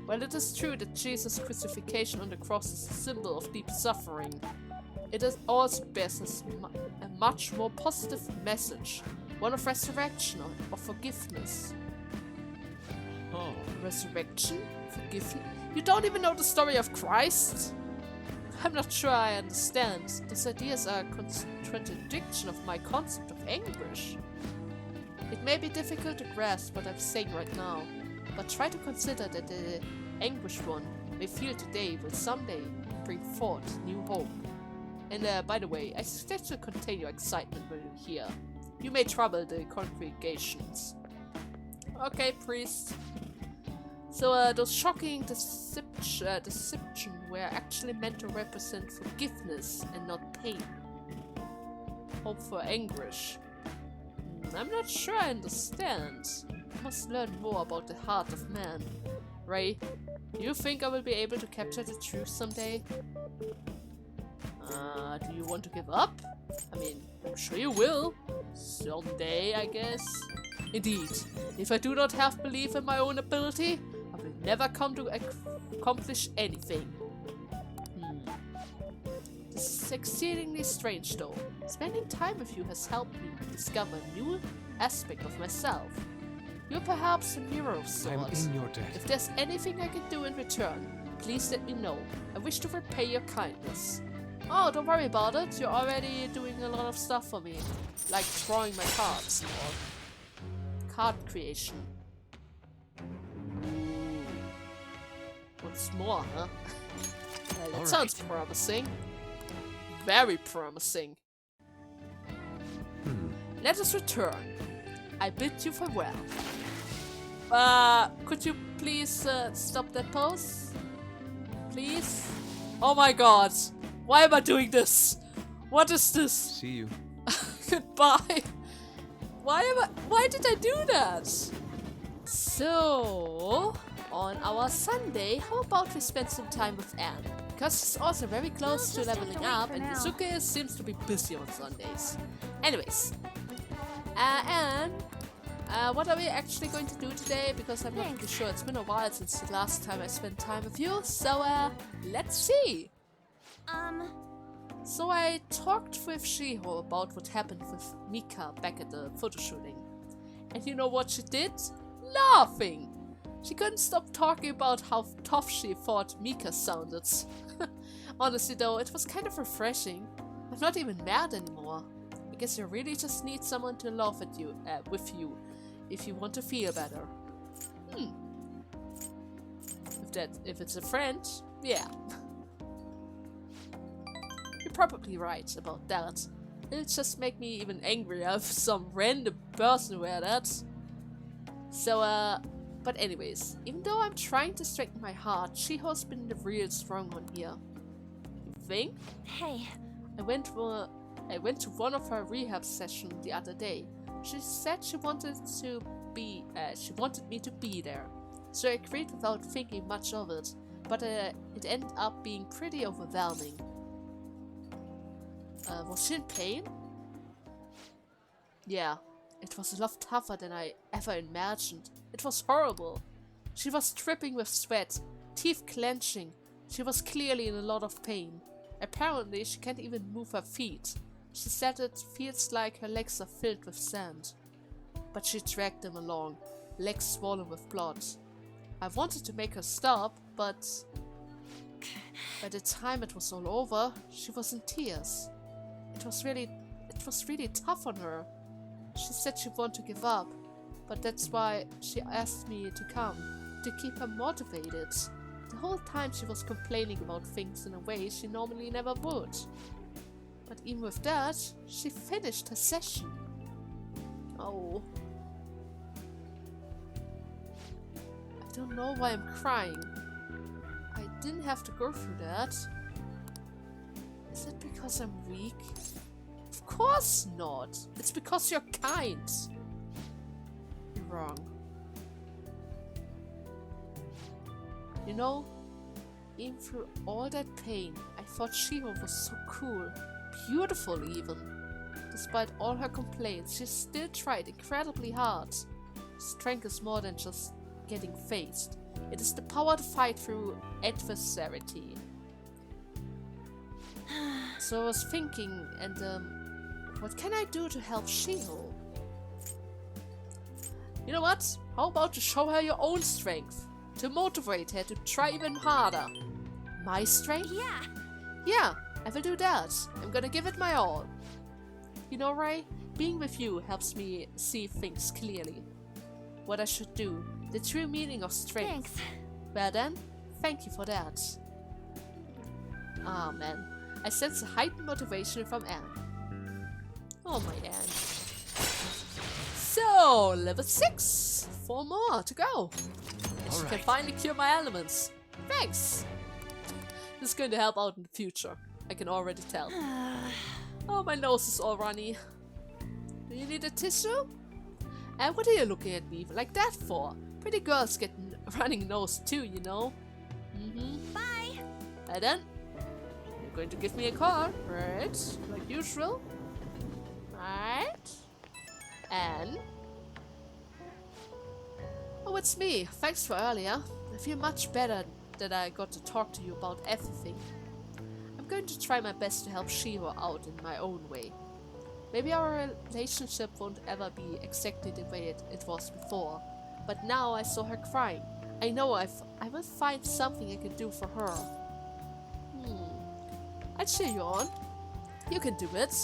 Well, it is true that Jesus' crucifixion on the cross is a symbol of deep suffering. It is also bears a much more positive message, one of resurrection or forgiveness. Oh. Resurrection? Forgiveness? You don't even know the story of Christ? I'm not sure I understand. These ideas are a contradiction of my concept of anguish. It may be difficult to grasp what I'm saying right now, but try to consider that the anguish one may feel today will someday bring forth new hope. And by the way, I suggest to contain your excitement when you're here. You may trouble the congregations. Okay, priest. So those shocking deception were actually meant to represent forgiveness and not pain. Hope for anguish. I'm not sure I understand. I must learn more about the heart of man. Rhei, do you think I will be able to capture the truth someday? Do you want to give up? I mean, I'm sure you will. Someday, I guess. Indeed, if I do not have belief in my own ability, I will never come to accomplish anything. This is exceedingly strange though. Spending time with you has helped me discover a new aspect of myself. You're perhaps a mirror of sorts. I'm in your debt. If there's anything I can do in return, please let me know. I wish to repay your kindness. Oh, don't worry about it. You're already doing a lot of stuff for me. Like drawing my cards or card creation. Ooh. What's more, huh? Well, that sounds promising. Very promising. Let us return. I bid you farewell. Could you please stop that pose? Please? Oh my god. Why am I doing this? What is this? See you. Goodbye. Why did I do that? So, on our Sunday, how about we spend some time with Anne? Because she's also very close to leveling up, and Yusuke seems to be busy on Sundays. Anyways, Anne, what are we actually going to do today? Because I'm not really sure. It's been a while since the last time I spent time with you. So, let's see. So I talked with Shiho about what happened with Mika back at the photo shooting. And you know what she did? Laughing! She couldn't stop talking about how tough she thought Mika sounded. Honestly though, it was kind of refreshing. I'm not even mad anymore. I guess you really just need someone to laugh at you, with you, if you want to feel better. If it's a friend, yeah. You're probably right about that. It'll just make me even angrier if some random person wear that. So, but anyways, even though I'm trying to strengthen my heart, Shiho's been the real strong one here. You think? Hey. I went to one of her rehab sessions the other day. She said she wanted me to be there. So I agreed without thinking much of it, but it ended up being pretty overwhelming. Was she in pain? Yeah, it was a lot tougher than I ever imagined. It was horrible. She was dripping with sweat, teeth clenching. She was clearly in a lot of pain. Apparently, she can't even move her feet. She said it feels like her legs are filled with sand. But she dragged them along, legs swollen with blood. I wanted to make her stop, but by the time it was all over, she was in tears. It was really tough on her. She said she wanted to give up, but that's why she asked me to come, to keep her motivated. The whole time she was complaining about things in a way she normally never would. But even with that, she finished her session. Oh. I don't know why I'm crying. I didn't have to go through that. Is it because I'm weak? Of course not. It's because you're kind. You're wrong. You know, even through all that pain, I thought Shiho was so cool. Beautiful even. Despite all her complaints, she still tried incredibly hard. Strength is more than just getting faced. It is the power to fight through adversity. So I was thinking, and what can I do to help Shiho? You know what? How about to show her your own strength? To motivate her to try even harder. My strength? Yeah. Yeah, I will do that. I'm gonna give it my all. You know, Rhei, being with you helps me see things clearly. What I should do, the true meaning of strength. Thanks. Well then, thank you for that. Ah man, I sense a heightened motivation from Anne. Oh, my Anne. So, level 6! 4 more to go. And she can finally cure my elements. Thanks! This is going to help out in the future. I can already tell. Oh, my nose is all runny. Do you need a tissue? And what are you looking at me like that for? Pretty girls get a running nose too, you know. Bye! And then, you're going to give me a call, right? Like usual. Right? And... oh, it's me. Thanks for earlier. I feel much better that I got to talk to you about everything. I'm going to try my best to help Shiro out in my own way. Maybe our relationship won't ever be exactly the way it was before, but now I saw her crying. I know I will find something I can do for her. I'll cheer you on. You can do it.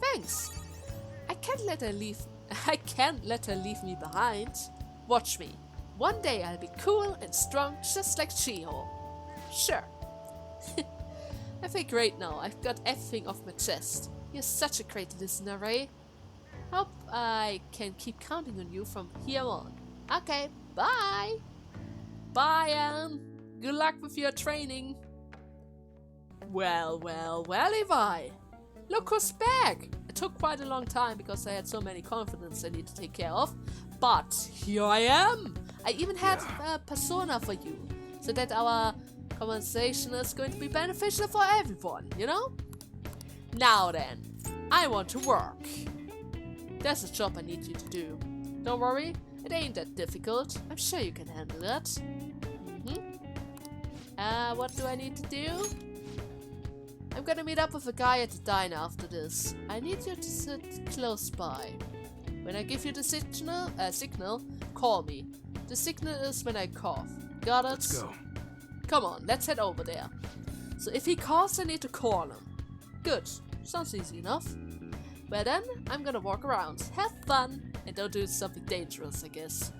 Thanks. I can't let her leave me behind. Watch me. One day I'll be cool and strong just like Shiro. Sure. I feel great now. I've got everything off my chest. You're such a great listener, Rhei. Hope I can keep counting on you from here on. Okay, bye! Bye, Anne! Good luck with your training! Well, Iwai! Look who's back! It took quite a long time because I had so many confidants I need to take care of, but here I am! I even had a persona for you, so that our conversation is going to be beneficial for everyone, you know? Now then, I want to work. There's a job I need you to do. Don't worry, it ain't that difficult. I'm sure you can handle it. What do I need to do? I'm gonna meet up with a guy at the diner after this. I need you to sit close by. When I give you the signal, call me. The signal is when I cough. Got it? Let's go. Come on, let's head over there. So if he calls, I need to call him. Good. Sounds easy enough. Well then, I'm gonna walk around. Have fun! And don't do something dangerous, I guess.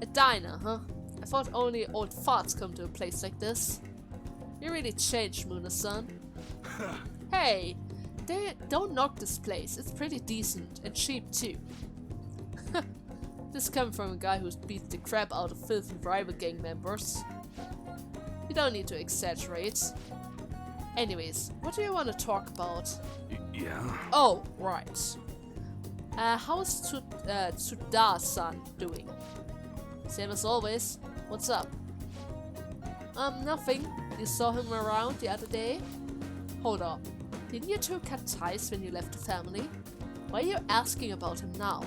A diner, huh? I thought only old farts come to a place like this. You really changed, Muna-san. Hey! Don't knock this place. It's pretty decent and cheap too. This comes from a guy who's beat the crap out of filthy rival gang members. You don't need to exaggerate. Anyways, what do you want to talk about? Yeah? Oh, right. How's Tsuda-san doing? Same as always. What's up? Nothing. You saw him around the other day? Hold up. Didn't you two cut ties when you left the family? Why are you asking about him now?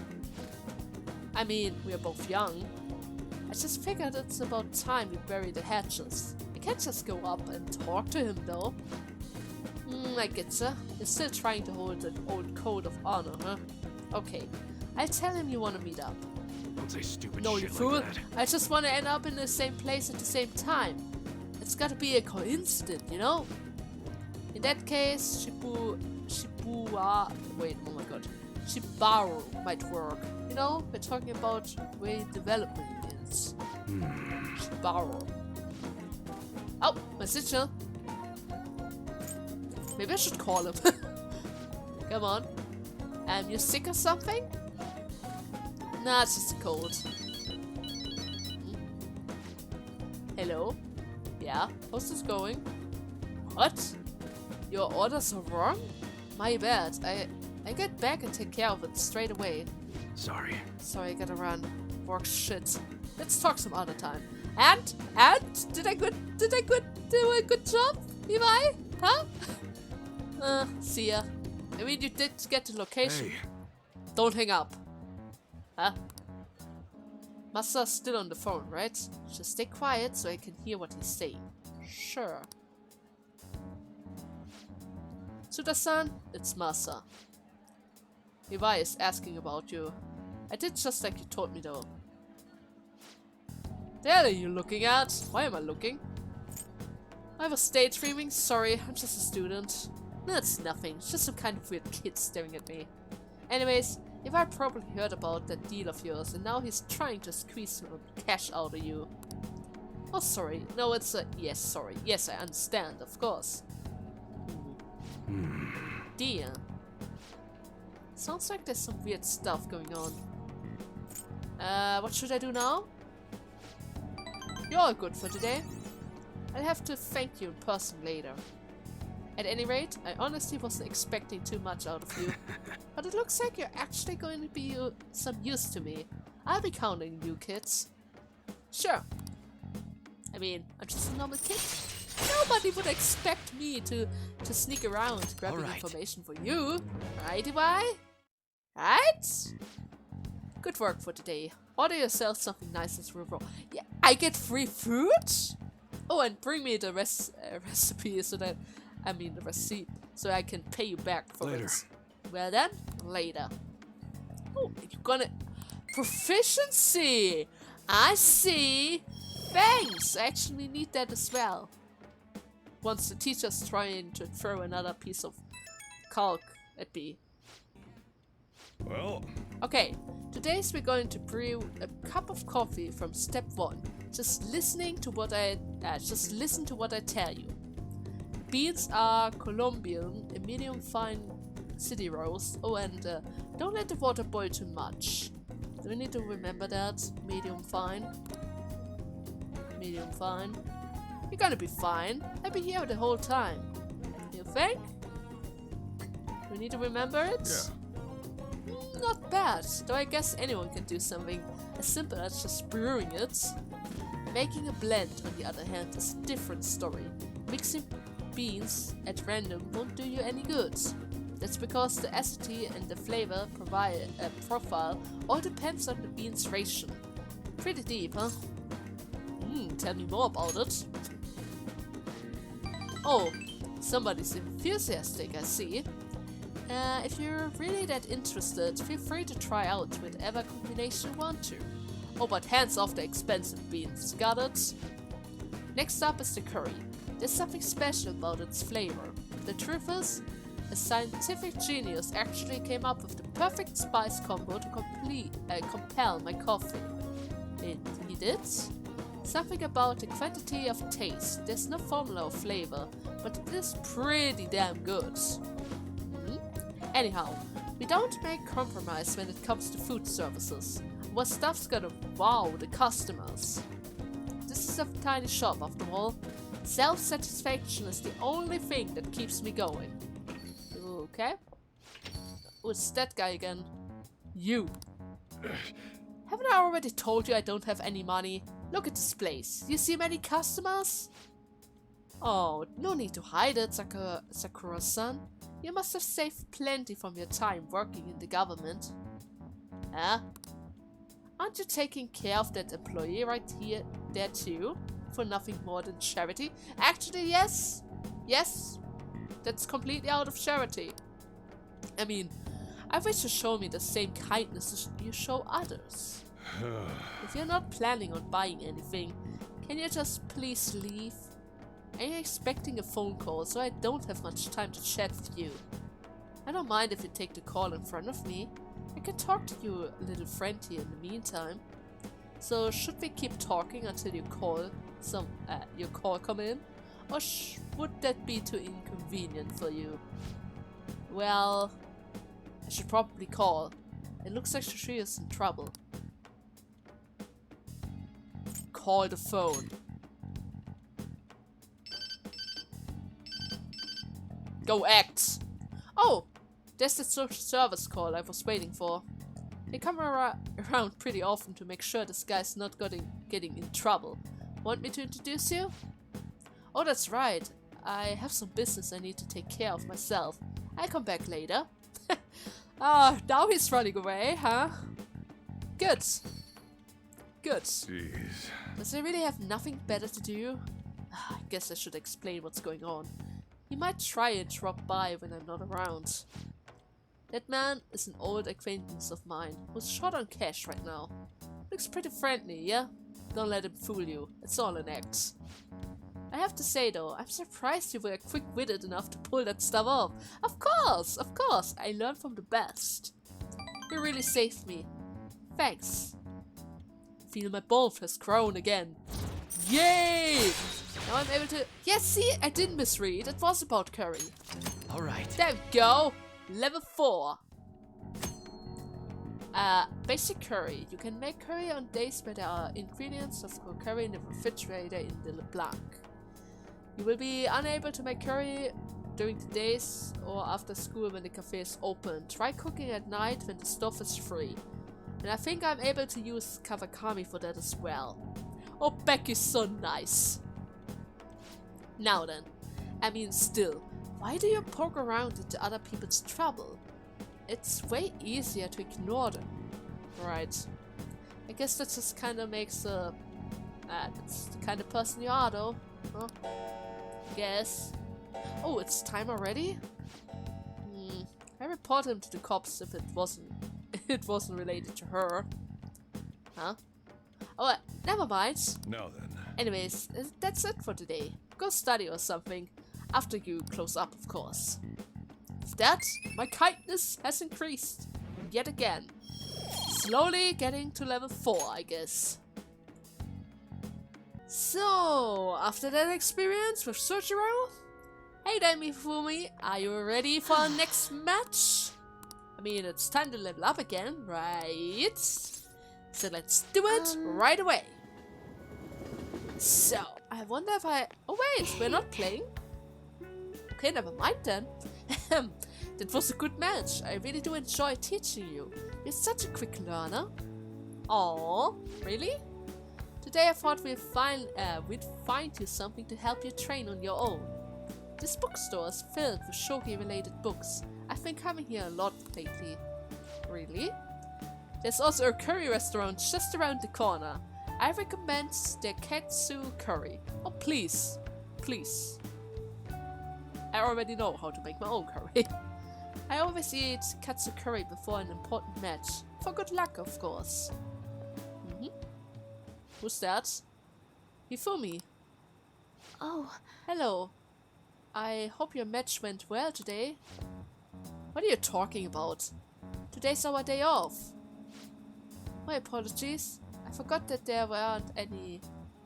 I mean, we are both young. I just figured it's about time we bury the hatches. I can't just go up and talk to him though. I getcha. You're still trying to hold an old code of honor, huh? Okay. I'll tell him you want to meet up. Don't say stupid No, shit you fool. like that. I just want to end up in the same place at the same time. It's gotta be a coincidence, you know? In that case, Shibaru might work. You know, we're talking about where development is. Shibaru. Oh, my signal. Maybe I should call him. Come on. You sick or something? Nah, it's just a cold. Hello? Yeah? How's this going? What? Your orders are wrong? My bad. I get back and take care of it straight away. Sorry. Sorry, I gotta run. Work shit. Let's talk some other time. And did I do a good job, Iwai? Huh? See ya. I mean, you did get the location. Hey. Don't hang up. Huh? Masa's still on the phone, right? Just stay quiet so I can hear what he's saying. Sure. Tsuda-san, it's Masa. Iwai is asking about you. I did just like you told me though. The hell are you looking at? Why am I looking? I was daydreaming. Sorry, I'm just a student. No, it's nothing. It's just some kind of weird kid staring at me. Anyways, Iwai probably heard about that deal of yours and now he's trying to squeeze some cash out of you. Oh, sorry. No, it's a... Yes, sorry. Yes, I understand, of course. Dear. Sounds like there's some weird stuff going on. What should I do now? You're all good for today. I'll have to thank you in person later. At any rate, I honestly wasn't expecting too much out of you. But it looks like you're actually going to be some use to me. I'll be counting you, kids. Sure. I mean, I'm just a normal kid. Nobody would expect me to sneak around grabbing information for you. Right, Iwai? Right? Good work for today. Order yourself something nice and raw. Yeah, I get free food? Oh, and bring me the recipe so that... I mean the receipt, so I can pay you back for it. Well then, later. Oh, you're gonna... Proficiency! I see! Thanks! I actually need that as well. Once the teacher's trying to throw another piece of calc at me. Well... Okay, today's we're going to brew a cup of coffee from step 1. Just listen to what I tell you. Beans are Colombian, a medium fine city roast. Oh, and don't let the water boil too much. Do we need to remember that? Medium fine. Medium fine. You're gonna be fine. I'll be here the whole time. You think? We need to remember it? Yeah. Not bad, though I guess anyone can do something as simple as just brewing it. Making a blend, on the other hand, is a different story. Mixing beans at random won't do you any good. That's because the acidity and the flavor profile all depends on the bean's ration. Pretty deep, huh? Tell me more about it. Oh, somebody's enthusiastic, I see. If you're really that interested, feel free to try out whatever combination you want to. Oh, but hands off the expensive beans, got it? Next up is the curry. There's something special about its flavor. The truth is, a scientific genius actually came up with the perfect spice combo to compel my coffee. He did? Something about the quantity of taste. There's no formula of flavor, but it is pretty damn good. Anyhow, we don't make compromise when it comes to food services. What stuff's gonna wow the customers? This is a tiny shop after all. Self-satisfaction is the only thing that keeps me going. Okay. Oh, it's that guy again. You. Haven't I already told you I don't have any money? Look at this place. You see many customers? Oh, no need to hide it, Sakura-san. You must have saved plenty from your time working in the government. Huh? Aren't you taking care of that employee right here, there too? For nothing more than charity? Actually, yes. Yes. That's completely out of charity. I mean, I wish you show me the same kindness as you show others. If you're not planning on buying anything, can you just please leave? I'm expecting a phone call, so I don't have much time to chat with you. I don't mind if you take the call in front of me. I can talk to you, little friend here, in the meantime. So should we keep talking until your call come in, or would that be too inconvenient for you? Well, I should probably call. It looks like she is in trouble. Call the phone. Go act! Oh! There's the social service call I was waiting for. They come around pretty often to make sure this guy's not getting in trouble. Want me to introduce you? Oh, that's right. I have some business I need to take care of myself. I'll come back later. Ah, now he's running away, huh? Good. Good. Jeez. Does he really have nothing better to do? I guess I should explain what's going on. He might try and drop by when I'm not around. That man is an old acquaintance of mine who's short on cash right now. Looks pretty friendly, yeah? Don't let him fool you. It's all an act. I have to say though, I'm surprised you were quick-witted enough to pull that stuff off. Of course! I learned from the best. You really saved me. Thanks. Feel my bones has grown again. Yay! Now I'm able to... Yes, see, I didn't misread. It was about curry. Alright. There we go. Level 4. Basic curry. You can make curry on days where there are ingredients of curry in the refrigerator in the LeBlanc. You will be unable to make curry during the days or after school when the cafe is open. Try cooking at night when the stove is free. And I think I'm able to use Kawakami for that as well. Oh, Beck is so nice. Now then, I mean still, why do you poke around into other people's trouble? It's way easier to ignore them. Right. I guess that just kinda makes that's the kind of person you are though. Huh? Guess. Oh, it's time already? I report him to the cops if it wasn't related to her. Huh? Oh, never mind. Now then. Anyways, that's it for today. Go study or something. After you close up, of course. With that, my kindness has increased. Yet again. Slowly getting to level 4, I guess. So, after that experience with Sojiro, hey there, Hifumi, are you ready for our next match? I mean, it's time to level up again, right? So let's do it right away. So, I wonder if oh wait, we're not playing? Okay, never mind then. That was a good match. I really do enjoy teaching you. You're such a quick learner. Aww, really? Today I thought we'd find you something to help you train on your own. This bookstore is filled with shogi-related books. I've been coming here a lot lately. Really? There's also a curry restaurant just around the corner. I recommend their katsu curry. Oh, please. Please. I already know how to make my own curry. I always eat katsu curry before an important match. For good luck, of course. Who's that? Hifumi. Oh, Hello. I hope your match went well today. What are you talking about? Today's our day off. My apologies. I forgot that there weren't any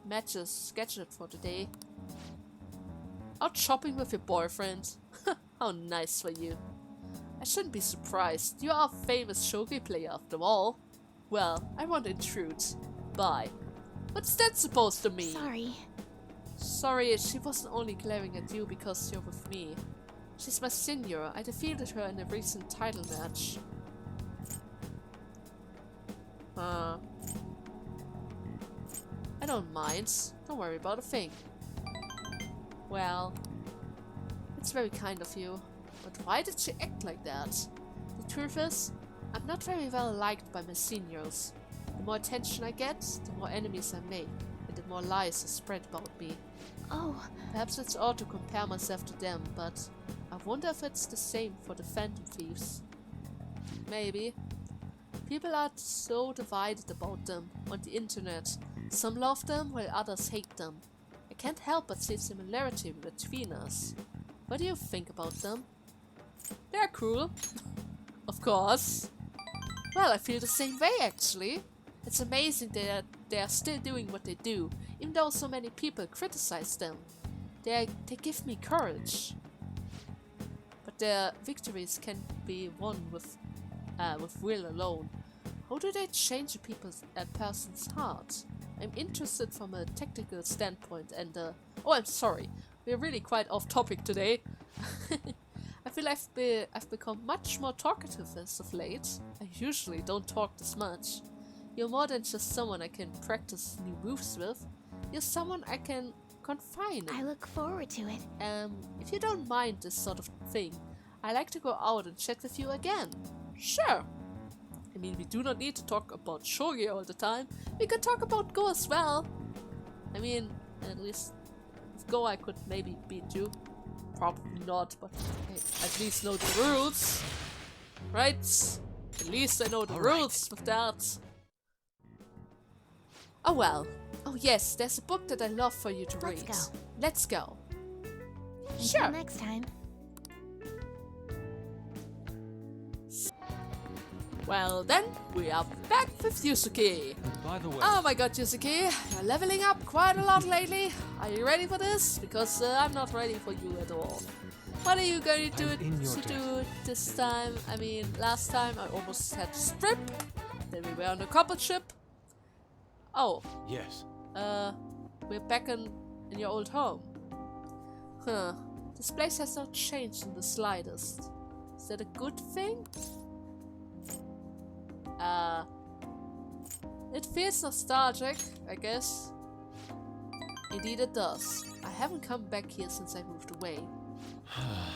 matches scheduled for today. Out shopping with your boyfriend? How nice for you. I shouldn't be surprised. You are a famous shogi player after all. Well, I won't intrude. Bye. What's that supposed to mean? sorry. Sorry, she wasn't only glaring at you because you're with me. She's my senior. I defeated her in a recent title match. I don't mind. Don't worry about a thing. Well, it's very kind of you. But why did she act like that? The truth is, I'm not very well liked by my seniors. The more attention I get, the more enemies I make, and the more lies are spread about me. Oh, Perhaps it's odd to compare myself to them, but I wonder if it's the same for the Phantom Thieves. Maybe. People are so divided about them on the internet. Some love them while others hate them. I can't help but see similarity between us. What do you think about them? They're cool. Of course. Well, I feel the same way actually. It's amazing that they are still doing what they do, even though so many people criticize them. They give me courage. But their victories can be won with will alone. How do they change a person's heart? I'm interested from a technical standpoint and oh, I'm sorry. We're really quite off topic today. I feel I've become much more talkative as of late. I usually don't talk this much. You're more than just someone I can practice new moves with. You're someone I can confine in. I look forward to it. If you don't mind this sort of thing, I like to go out and chat with you again. Sure. I mean, we do not need to talk about shogi all the time. We could talk about Go as well. I mean, at least with Go I could maybe beat you. Probably not, but I at least know the rules. Right? At least I know the rules with that. Oh well. Oh yes, there's a book that I love for you to read. Let's go. Until next time. Well then, we are back with Yusuke. By the way, Oh my god, Yusuke, you're leveling up quite a lot lately. Are you ready for this? Because I'm not ready for you at all. What are you going to do this time? I mean, last time I almost had to strip. Then we were on a couple ship. Oh, yes. we're back in your old home. Huh. This place has not changed in the slightest. Is that a good thing? It feels nostalgic, I guess. Indeed it does. I haven't come back here since I moved away.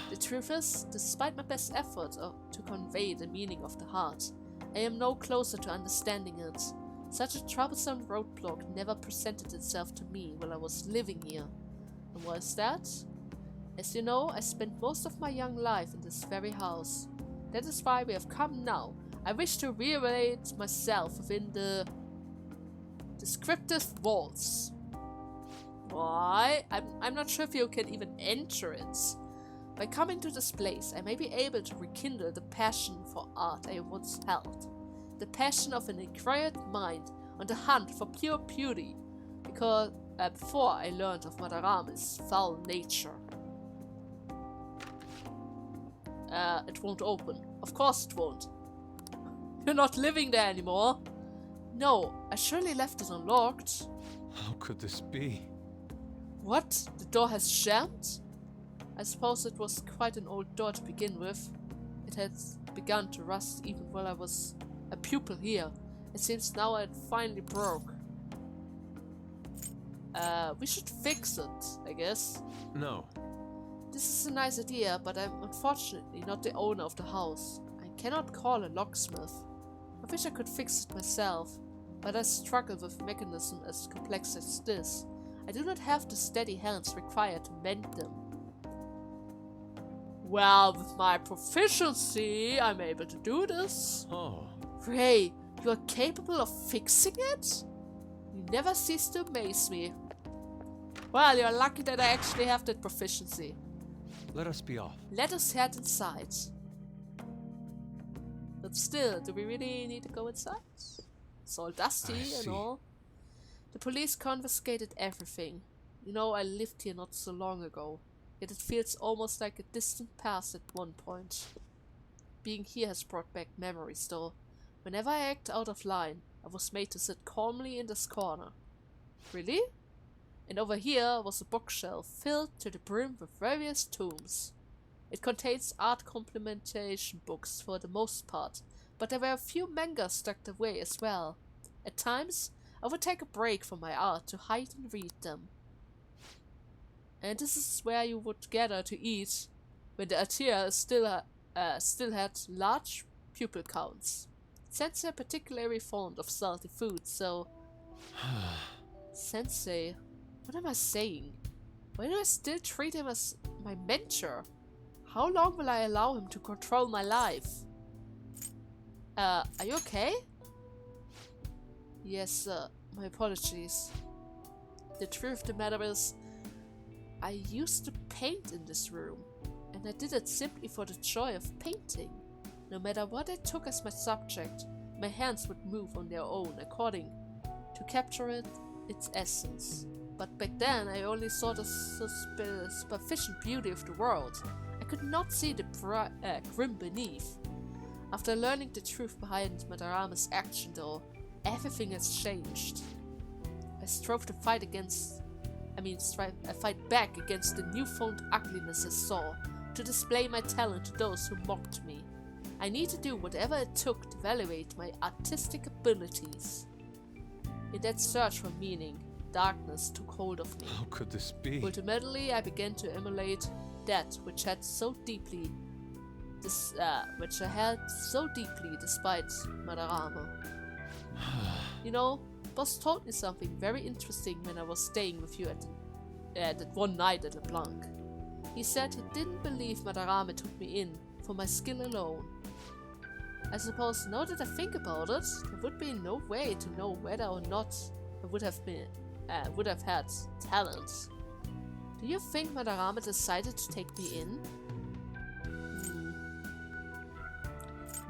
The truth is, despite my best effort to convey the meaning of the heart, I am no closer to understanding it. Such a troublesome roadblock never presented itself to me while I was living here. And what is that? As you know, I spent most of my young life in this very house. That is why we have come now. I wish to rearrange myself within the descriptive walls. Why? I'm not sure if you can even enter it. By coming to this place, I may be able to rekindle the passion for art I once held. The passion of an inquired mind on the hunt for pure beauty, because before I learned of Madarame's foul nature. It won't open. Of course it won't. You're not living there anymore. No, I surely left it unlocked. How could this be? What? The door has jammed? I suppose it was quite an old door to begin with. It had begun to rust even while I was a pupil here. It seems now it finally broke. We should fix it, I guess. No. This is a nice idea, but I'm unfortunately not the owner of the house. I cannot call a locksmith. I wish I could fix it myself, but I struggle with mechanisms as complex as this. I do not have the steady hands required to mend them. Well, with my proficiency, I'm able to do this. Oh. Rhei, you are capable of fixing it? You never cease to amaze me. Well, you're lucky that I actually have that proficiency. Let us be off. Let us head inside. But still, do we really need to go inside? It's all dusty and all. The police confiscated everything. You know, I lived here not so long ago. Yet it feels almost like a distant past at one point. Being here has brought back memories though. Whenever I act out of line, I was made to sit calmly in this corner. Really? And over here was a bookshelf filled to the brim with various tomes. It contains art complementation books for the most part, but there were a few mangas tucked away as well. At times, I would take a break from my art to hide and read them. And this is where you would gather to eat when the Atia still had large pupil counts. Sensei are particularly fond of salty food, so... Sensei, what am I saying? Why do I still treat him as my mentor? How long will I allow him to control my life? Are you okay? Yes, sir. My apologies. The truth of the matter is, I used to paint in this room, and I did it simply for the joy of painting. No matter what I took as my subject, my hands would move on their own according to capture its essence. But back then I only saw the superficial beauty of the world. I could not see the grim beneath. After learning the truth behind Madarame's action though, everything has changed. I strove to fight back against the newfound ugliness I saw, to display my talent to those who mocked me. I need to do whatever it took to evaluate my artistic abilities. In that search for meaning, darkness took hold of me. How could this be? Ultimately, I began to emulate that which I held so deeply despite Madarame. You know, Boss told me something very interesting when I was staying with you at that one night at LeBlanc. He said he didn't believe Madarame took me in for my skill alone. I suppose now that I think about it, there would be no way to know whether or not I would have had talent. Do you think Madarame decided to take me in?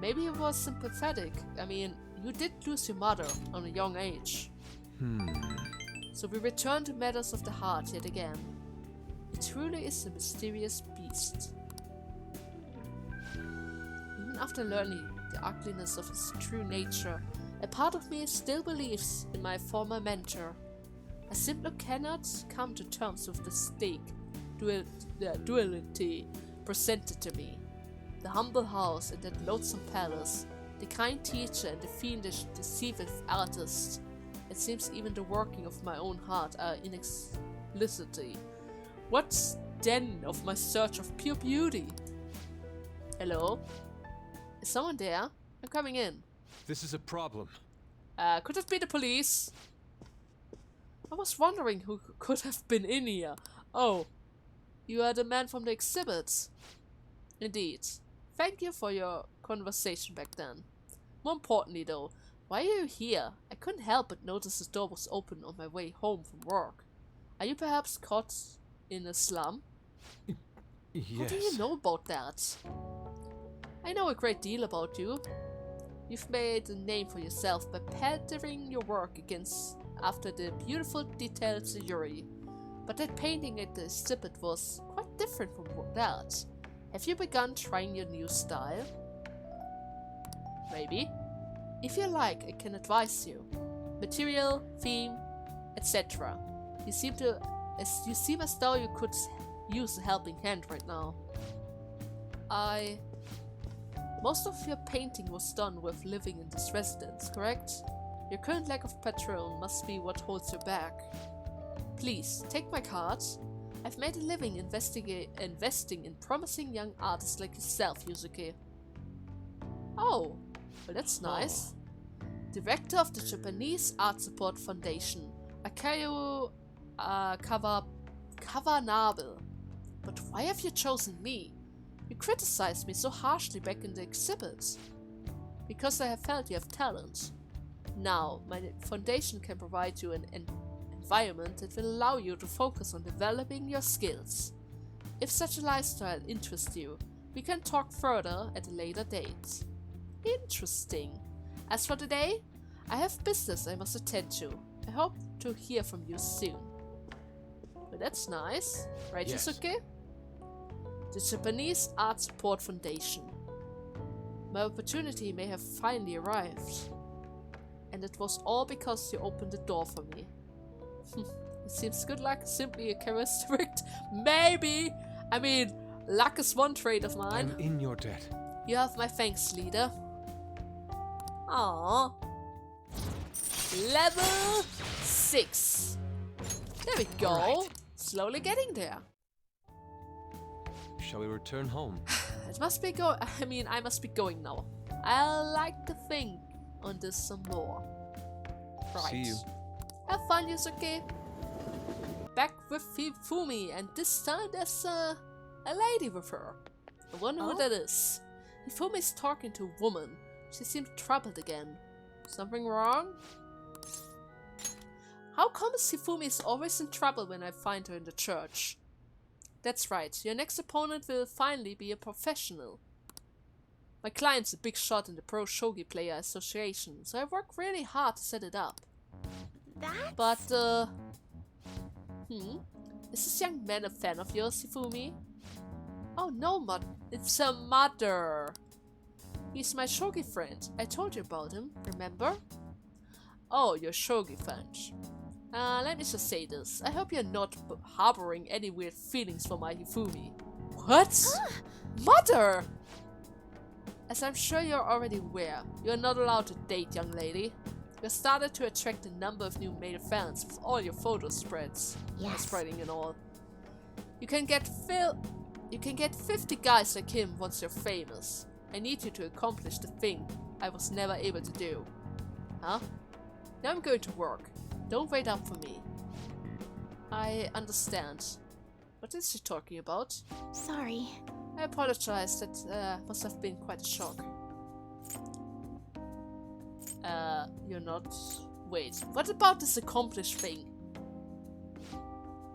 Maybe he was sympathetic. I mean, you did lose your mother on a young age. So we return to matters of the heart yet again. It truly is a mysterious beast. Even after learning the ugliness of his true nature, a part of me still believes in my former mentor. I simply cannot come to terms with the stake duality presented to me. The humble house and that loathsome palace, the kind teacher and the fiendish, deceiving artist. It seems even the working of my own heart are inexplicitly. What's then of my search of pure beauty? Hello? Is someone there? I'm coming in. This is a problem. Could it be the police? I was wondering who could have been in here. Oh, you are the man from the exhibit. Indeed. Thank you for your conversation back then. More importantly though, why are you here? I couldn't help but notice the door was open on my way home from work. Are you perhaps caught in a slum? Yes. How do you know about that? I know a great deal about you. You've made a name for yourself by patterning your work after the beautiful detailed Sojiro. But that painting at the exhibit was quite different from that. Have you begun trying your new style? Maybe. If you like, I can advise you. Material, theme, etc. You seem as though you could use a helping hand right now. Most of your painting was done with living in this residence, correct? Your current lack of patron must be what holds you back. Please, take my card. I've made a living investing in promising young artists like yourself, Yusuke. Oh, well that's nice. Director of the Japanese Art Support Foundation, Akayo Kawakami. But why have you chosen me? You criticized me so harshly back in the exhibit. Because I have felt you have talent. Now, my foundation can provide you an environment that will allow you to focus on developing your skills. If such a lifestyle interests you, we can talk further at a later date. Interesting. As for today, I have business I must attend to. I hope to hear from you soon. Well, that's nice. Right, Yes. Yusuke? The Japanese Art Support Foundation. My opportunity may have finally arrived. And it was all because you opened the door for me. It seems good luck is simply a characteristic. Maybe! I mean, luck is one trait of mine. I'm in your debt. You have my thanks, leader. Aww. Level 6. There we go. Alright. Slowly getting there. Shall we return home? I must be going now. I'll like to think on this some more. Right. See you. Have fun, Yusuke. Back with Hifumi, and this time there's a lady with her. I wonder who that is. Hifumi's talking to a woman. She seemed troubled again. Something wrong? How come Hifumi is always in trouble when I find her in the church? That's right, your next opponent will finally be a professional. My client's a big shot in the Pro Shogi Player Association, so I work really hard to set it up. But, is this young man a fan of yours, Hifumi? Oh no, it's her mother. He's my shogi friend. I told you about him, remember? Oh, your shogi friend. Let me just say this. I hope you're not harboring any weird feelings for my Hifumi. What? Mother! As I'm sure you're already aware, you're not allowed to date, young lady. You started to attract a number of new male fans with all your photo spreads. Spreading and all. You can get 50 guys like him once you're famous. I need you to accomplish the thing I was never able to do. Huh? Now I'm going to work. Don't wait up for me. I understand. What is she talking about? Sorry. I apologize, that must have been quite a shock. You're not... Wait, what about this accomplished thing?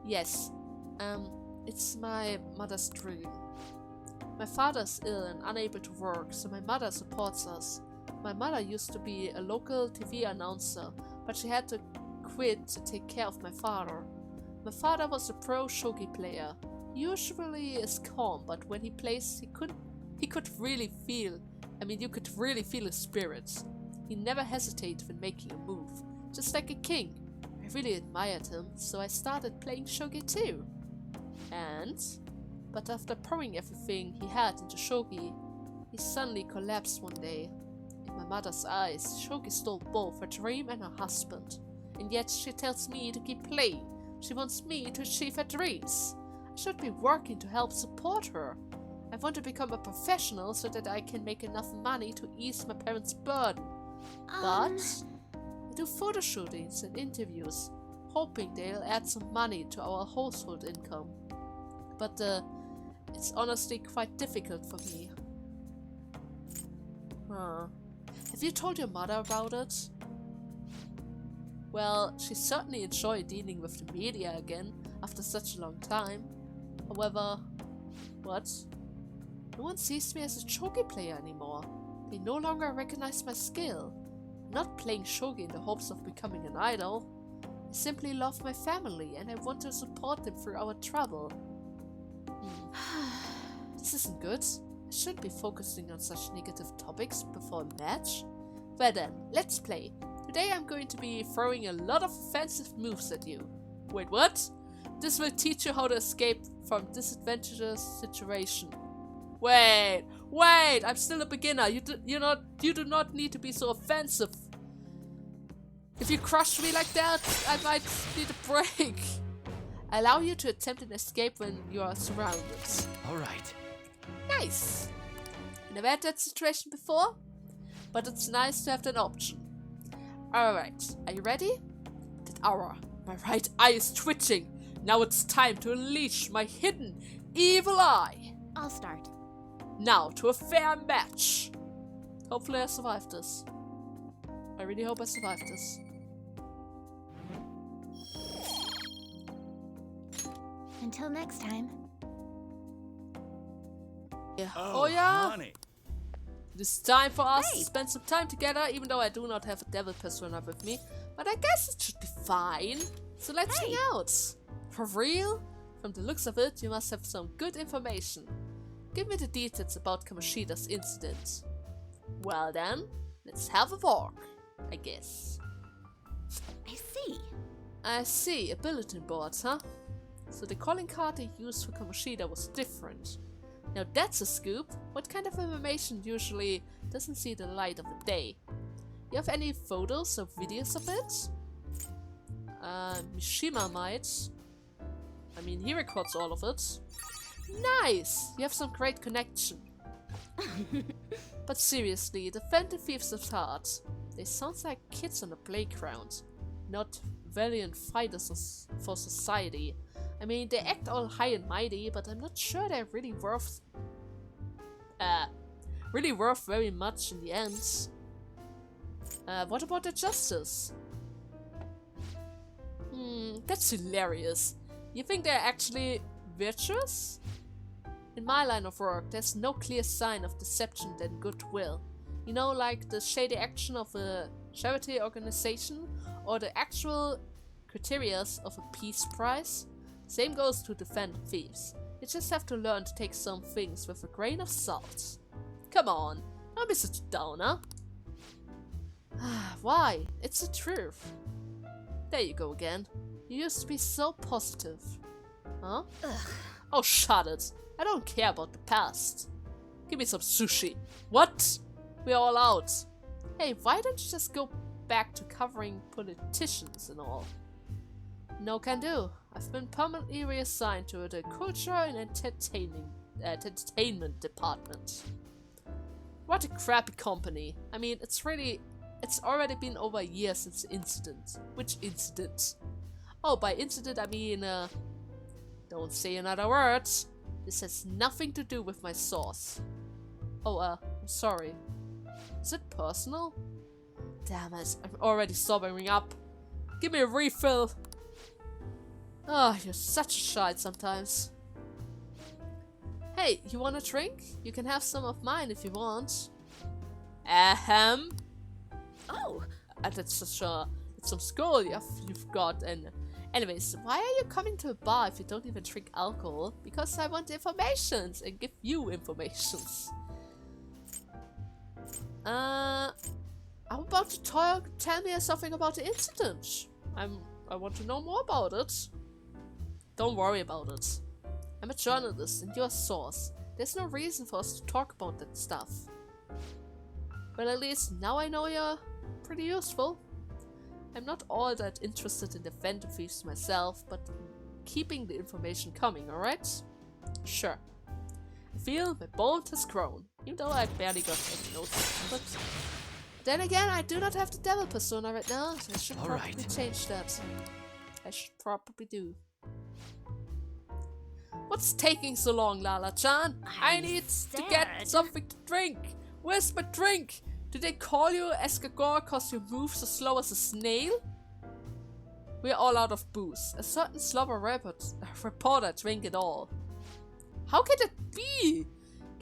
Yes, it's my mother's dream. My father's ill and unable to work, so my mother supports us. My mother used to be a local TV announcer, but she had to quit to take care of my father. My father was a pro shogi player. He usually is calm, but when he plays, you could really feel his spirits. He never hesitated when making a move, just like a king. I really admired him, so I started playing shogi too. But after pouring everything he had into shogi, he suddenly collapsed one day. In my mother's eyes, shogi stole both her dream and her husband. And yet she tells me to keep playing. She wants me to achieve her dreams. I should be working to help support her. I want to become a professional so that I can make enough money to ease my parents' burden. But I do photo shootings and interviews, hoping they'll add some money to our household income. But it's honestly quite difficult for me. Have you told your mother about it? Well, she certainly enjoyed dealing with the media again after such a long time. However, what? No one sees me as a shogi player anymore. They no longer recognize my skill. I'm not playing shogi in the hopes of becoming an idol. I simply love my family and I want to support them through our trouble. This isn't good. I shouldn't be focusing on such negative topics before a match. Well then, let's play. Today I'm going to be throwing a lot of offensive moves at you. Wait, what? This will teach you how to escape from disadvantageous situation. Wait, I'm still a beginner. You do not need to be so offensive. If you crush me like that, I might need a break. I allow you to attempt an escape when you are surrounded. Alright. Nice. I never had that situation before, but it's nice to have that option. Alright, are you ready? My right eye is twitching. Now it's time to unleash my hidden evil eye. I'll start. Now to a fair match. Hopefully I survive this. I really hope I survive this. Until next time. Yeah. Oh, yeah? honey. It is time for us to spend some time together, even though I do not have a devil persona with me. But I guess it should be fine. So let's hang out. For real? From the looks of it, you must have some good information. Give me the details about Kamoshida's incident. Well then, let's have a walk, I guess. I see, a bulletin board, huh? So the calling card they used for Kamoshida was different. Now that's a scoop. What kind of information usually doesn't see the light of the day? You have any photos or videos of it? Mishima might. I mean, he records all of it. Nice! You have some great connection. But seriously, defend the thieves of heart. They sound like kids on a playground, not valiant fighters for society. I mean, they act all high and mighty, but I'm not sure they're really worth very much in the end. What about the justice? That's hilarious. You think they're actually virtuous? In my line of work, there's no clear sign of deception than goodwill. You know, like the shady action of a charity organization, or the actual criteria of a peace prize. Same goes to defend thieves. You just have to learn to take some things with a grain of salt. Come on, don't be such a downer. Why? It's the truth. There you go again. You used to be so positive. Huh? Oh, shut it. I don't care about the past. Give me some sushi. What? We're all out. Hey, why don't you just go back to covering politicians and all? No can do. I've been permanently reassigned to the culture and entertainment department. What a crappy company. I mean, it's already been over a year since the incident. Which incident? Oh, by incident I mean, don't say another word. This has nothing to do with my source. Oh, I'm sorry. Is it personal? Damn it, I'm already sobering up. Give me a refill. Oh, you're such a shite sometimes. Hey, you want a drink? You can have some of mine if you want. Ahem. Oh, That's such a... It's some skull you've got. And anyways, why are you coming to a bar if you don't even drink alcohol? Because I want informations and give you informations. I'm about to talk. Tell me something about the incident. I want to know more about it. Don't worry about it. I'm a journalist and you're a source. There's no reason for us to talk about that stuff. Well, at least now I know you're pretty useful. I'm not all that interested in the Phantom Thieves myself, but keeping the information coming, alright? Sure. I feel my bone has grown, even though I barely got any notes. But then again, I do not have the devil persona right now, so I should probably change that. I should probably do. What's taking so long, Lala-chan? I need to get something to drink. Where's my drink? Did they call you Escagor cause you move so slow as a snail? We're all out of booze. A certain slobber reporter drank it all. How can that be?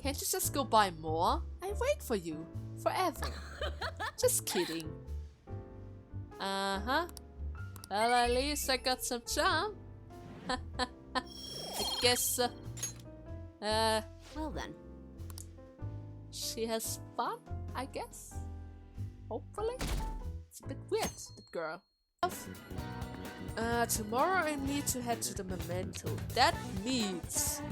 Can't you just go buy more? I wait for you. Forever. Just kidding. Uh-huh. Well, at least I got some charm. I guess, well then. She has fun, I guess. Hopefully. It's a bit weird, that girl. Tomorrow I need to head to the Memento. That means...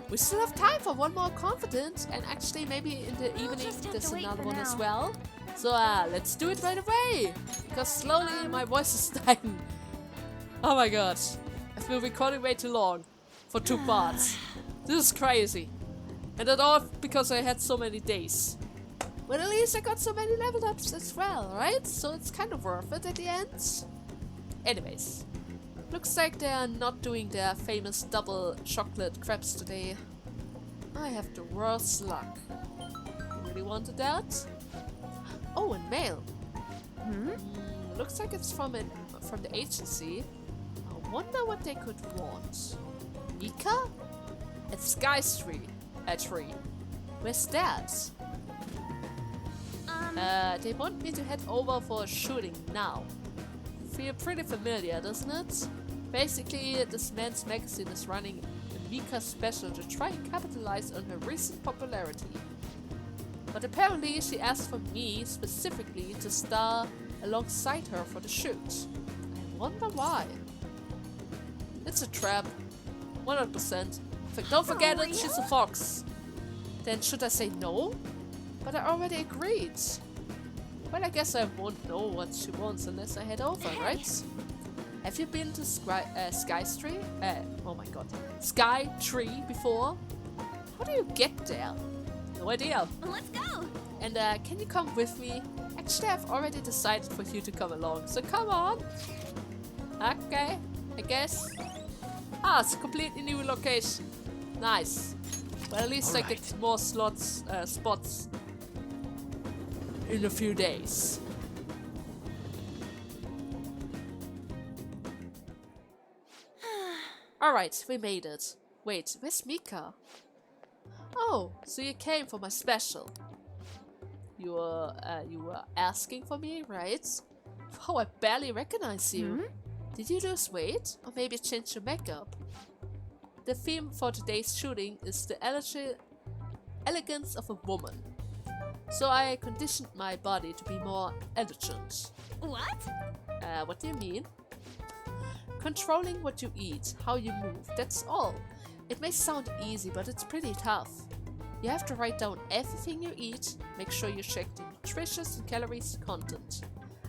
we still have time for one more Confidant, and actually maybe in the evening there's another one as well. So let's do it right away, because slowly my voice is dying. Oh my god, I've been recording way too long for 2 parts. This is crazy. And that all because I had so many days. But at least I got so many level ups as well, right? So it's kind of worth it at the end. Anyways, looks like they're not doing their famous double chocolate crepes today. I have the worst luck. You really wanted that? Oh, and mail. Looks like it's from the agency. I wonder what they could want. Mika? It's Sky's tree. Where's that? They want me to head over for a shooting now. Feel pretty familiar, doesn't it? Basically, this man's magazine is running a Mika special to try and capitalize on her recent popularity. But apparently she asked for me specifically to star alongside her for the shoot. I wonder why. It's a trap. 100%. Don't forget it, she's a fox. Then should I say no? But I already agreed. Well, I guess I won't know what she wants unless I head over, right? Have you been to Sky Tree? Oh my god. Sky Tree before? How do you get there? No idea. Let's go! And can you come with me? Actually, I've already decided for you to come along, so come on. Okay, I guess. It's a completely new location. Nice. Well, at least I get more spots in a few days. Alright, we made it. Wait, where's Mika? Oh, so you came for my special. You were asking for me, right? Oh, I barely recognize you. Did you lose weight? Or maybe change your makeup? The theme for today's shooting is the elegance of a woman. So I conditioned my body to be more elegant. What? What do you mean? Controlling what you eat, how you move, that's all. It may sound easy, but it's pretty tough. You have to write down everything you eat, make sure you check the nutritious and calories content.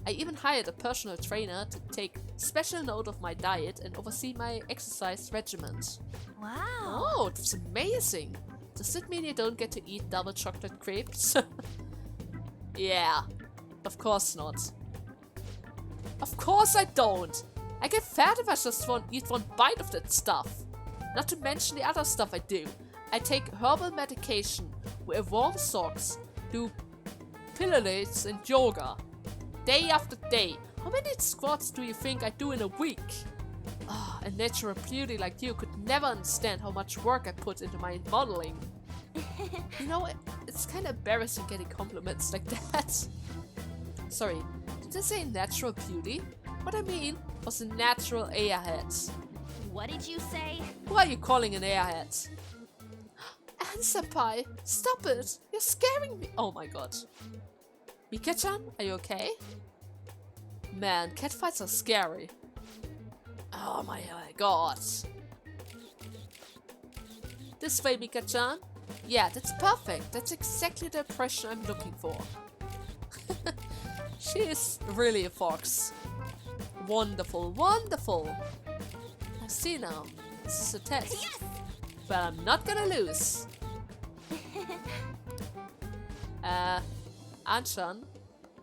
I even hired a personal trainer to take special note of my diet and oversee my exercise regimen. Wow. Oh, that's amazing. Does it mean you don't get to eat double chocolate crepes? Yeah, of course not. Of course I don't. I get fat if I just eat one bite of that stuff. Not to mention the other stuff I do. I take herbal medication, wear warm socks, do pilates and yoga. Day after day. How many squats do you think I do in a week? A natural beauty like you could never understand how much work I put into my modeling. You know, it's kind of embarrassing getting compliments like that. Sorry, did I say natural beauty? What I mean was a natural airhead. What did you say? Who are you calling an airhead? Anne-senpai, stop it! You're scaring me! Oh my god. Mika-chan, are you okay? Man, catfights are scary. Oh my god. This way, Mika-chan. Yeah, that's perfect. That's exactly the impression I'm looking for. She is really a fox. Wonderful, wonderful. I see now. This is a test. Yes! But I'm not gonna lose. Anchan,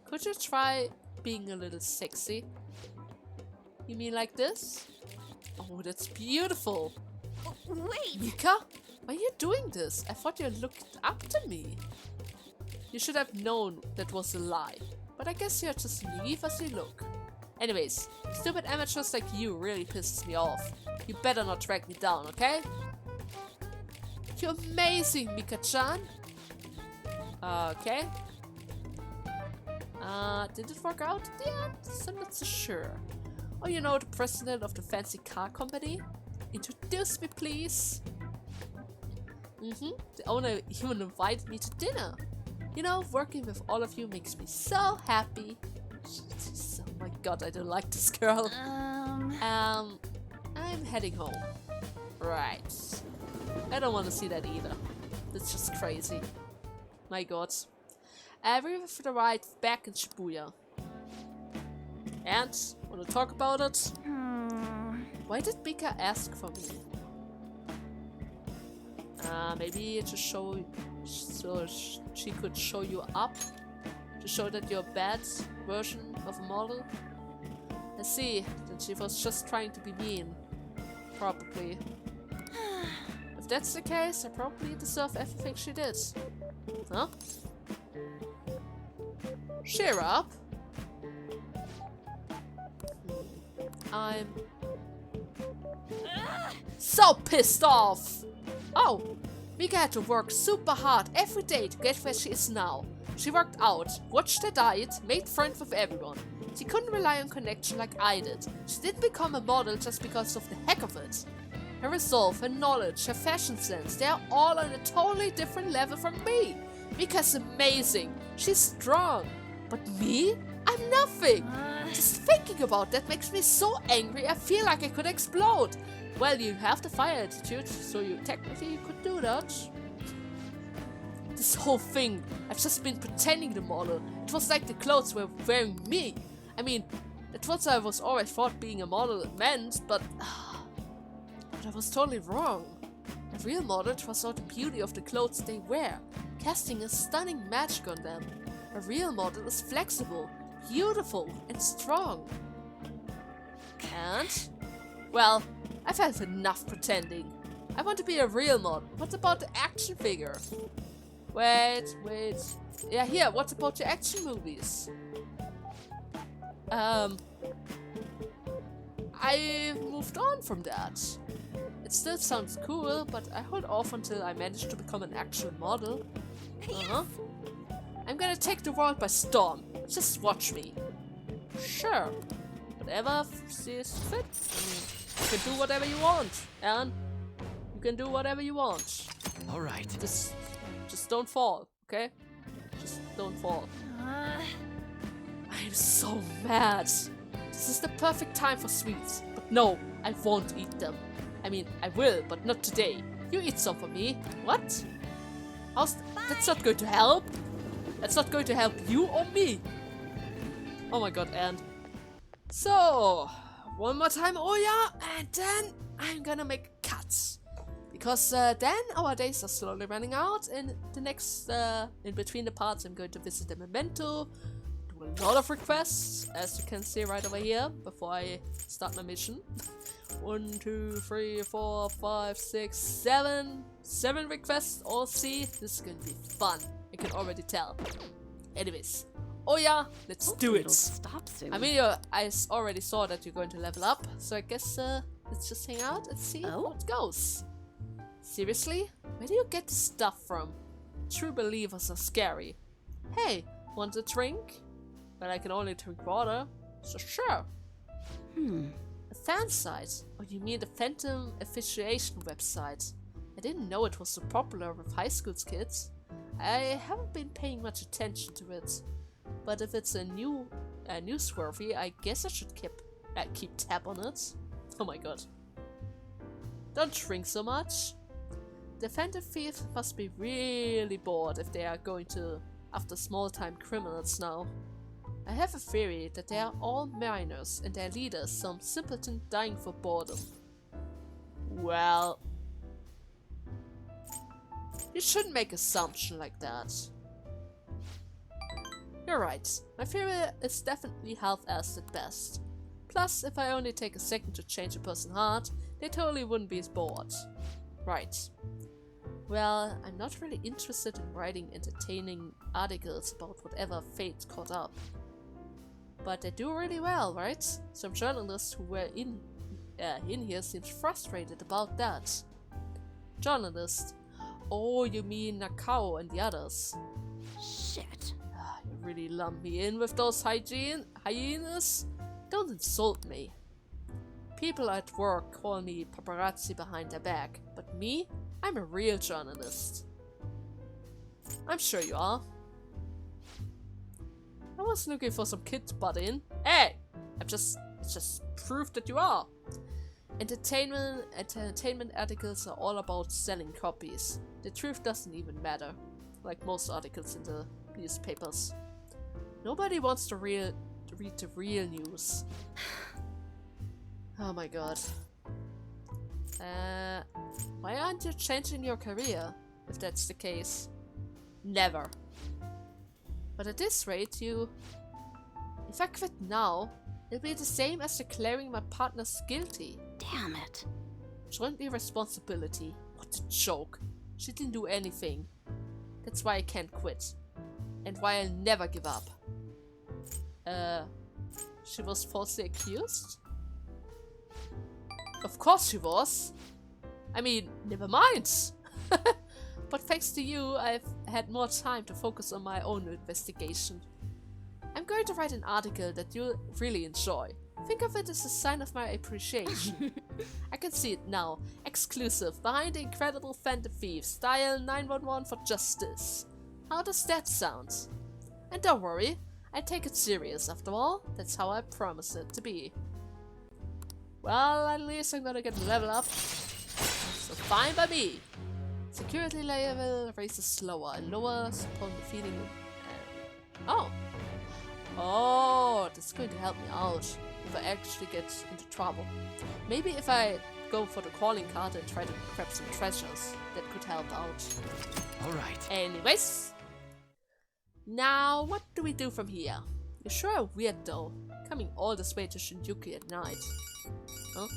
could you try being a little sexy? You mean like this? Oh, that's beautiful. Wait! Mika, why are you doing this? I thought you looked up to me. You should have known that was a lie. But I guess you're just naive as you look. Anyways, stupid amateurs like you really pisses me off. You better not drag me down, okay? You're amazing, Mika-chan. Okay. Did it work out at the end? I'm not so sure. Oh, you know, the president of the fancy car company? Introduce me, please. The owner even invited me to dinner. You know, working with all of you makes me so happy. Oh my god, I don't like this girl. I'm heading home. Right. I don't want to see that either. That's just crazy. My god. We have the ride back in Shibuya. And, wanna talk about it? Why did Mika ask for me? Maybe to show, so she could show you up? To show that you're a bad version of a model? I see, that she was just trying to be mean. Probably. If that's the case, I probably deserve everything she did. Huh? Cheer up! I'm so pissed off! Oh! Mika had to work super hard every day to get where she is now. She worked out, watched her diet, made friends with everyone. She couldn't rely on connection like I did. She didn't become a model just because of the heck of it. Her resolve, her knowledge, her fashion sense, they are all on a totally different level from me. Mika's amazing. She's strong. But me? I'm nothing. Just thinking about that makes me so angry I feel like I could explode. Well, you have the fire attitude, so you technically could do that. This whole thing, I've just been pretending the model. It was like the clothes were wearing me. I mean, that's what I was always thought being a model meant, but I was totally wrong. A real model draws out the beauty of the clothes they wear, casting a stunning magic on them. A real model is flexible, beautiful, and strong. And, well, I've had enough pretending. I want to be a real model. What about the action figure? Wait. Yeah, here, what about the action movies? I moved on from that. It still sounds cool, but I hold off until I manage to become an actual model. I'm gonna take the world by storm. Just watch me. Sure. Whatever sees fit. You can do whatever you want, Aaron. You can do whatever you want. Alright. Just don't fall, okay? Just don't fall. I'm so mad. This is the perfect time for sweets. But no, I won't eat them. I mean, I will, but not today. You eat some for me. What? That's not going to help. That's not going to help you or me. Oh my god, and so one more time, Ohya, and then I'm gonna make cuts. Because then our days are slowly running out. In the next, in between the parts, I'm going to visit the Memento, do a lot of requests, as you can see right over here, before I start my mission. 1, 2, 3, 4, 5, 6, 7. 7 requests, all C. This is going to be fun. I can already tell. Anyways, Ohya, let's do it. Stop soon. I mean, I already saw that you're going to level up, so I guess let's just hang out and see Oh? how it goes. Seriously? Where do you get this stuff from? True believers are scary. Hey, want a drink? But I can only drink water, so sure. A fan site? Oh, you mean the Phantom Officiation website? I didn't know it was so popular with high school kids. I haven't been paying much attention to it. But if it's a newsworthy, I guess I should keep tab on it. Oh my god. Don't drink so much. The Phantom Thieves must be really bored if they are going after small-time criminals now. I have a theory that they are all minors and their leader is some simpleton dying for boredom. Well, you shouldn't make assumptions like that. You're right. My theory is definitely half-assed at best. Plus, if I only take a second to change a person's heart, they totally wouldn't be bored. Right. Well, I'm not really interested in writing entertaining articles about whatever fate caught up. But they do really well, right? Some journalists who were in here seems frustrated about that. Journalist? Oh, you mean Nakao and the others? Shit. You really lump me in with those hyenas? Don't insult me. People at work call me paparazzi behind their back, but me? I'm a real journalist. I'm sure you are. I was looking for some kid to butt in. Hey! It's just proof that you are. Entertainment articles are all about selling copies. The truth doesn't even matter, like most articles in the newspapers. Nobody wants to read the real news. Oh my god. Why aren't you changing your career, if that's the case? Never. But at this rate, if I quit now, it'll be the same as declaring my partner's guilty. Damn it. Jointly responsibility. What a joke. She didn't do anything. That's why I can't quit. And why I'll never give up. She was falsely accused? Of course she was. I mean, never mind. But thanks to you, I've had more time to focus on my own investigation. I'm going to write an article that you'll really enjoy. Think of it as a sign of my appreciation. I can see it now. Exclusive. Behind the incredible Phantom Thieves. Dial 911 for justice. How does that sound? And don't worry, I take it serious after all. That's how I promise it to be. Well, at least I'm gonna get a level up. So fine by me. Security level raises slower and lowers upon defeating... Oh, that's going to help me out if I actually get into trouble. Maybe if I go for the calling card and try to grab some treasures, that could help out. Alright. Anyways. Now, what do we do from here? You sure are weird though, coming all this way to Shinjuku at night. Huh?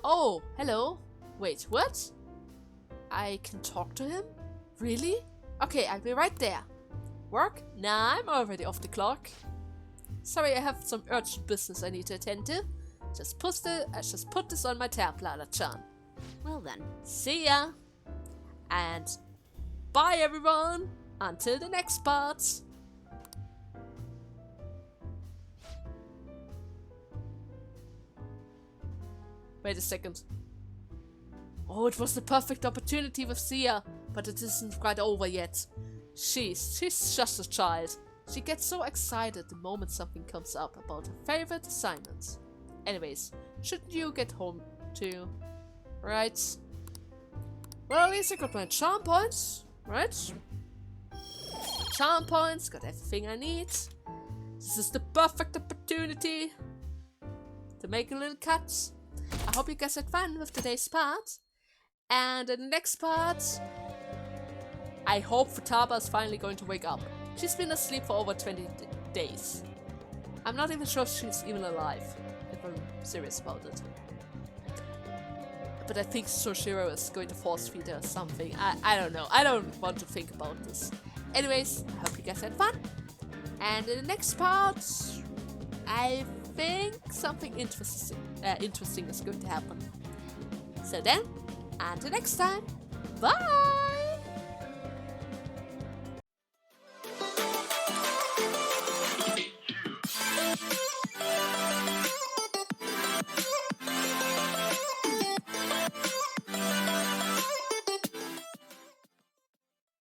Oh, hello. Wait, what? I can talk to him? Really? Okay, I'll be right there. Work? Nah, I'm already off the clock. Sorry, I have some urgent business I need to attend to. Just put this on my tab, Lala-chan. Well then. See ya! And bye everyone! Until the next part! Wait a second. Oh, it was the perfect opportunity with Sia, but it isn't quite over yet. She's just a child. She gets so excited the moment something comes up about her favorite assignment. Anyways, shouldn't you get home too? Right? Well, at least I got my charm points, right? Charm points, got everything I need. This is the perfect opportunity to make a little cut. I hope you guys had fun with today's part. And in the next part, I hope Futaba is finally going to wake up. She's been asleep for over 20 days. I'm not even sure if she's even alive, if I'm serious about it. But I think Sojiro is going to force feed her something. I don't know. I don't want to think about this. Anyways, I hope you guys had fun. And in the next part, I think something interesting is going to happen. So then, until next time, bye!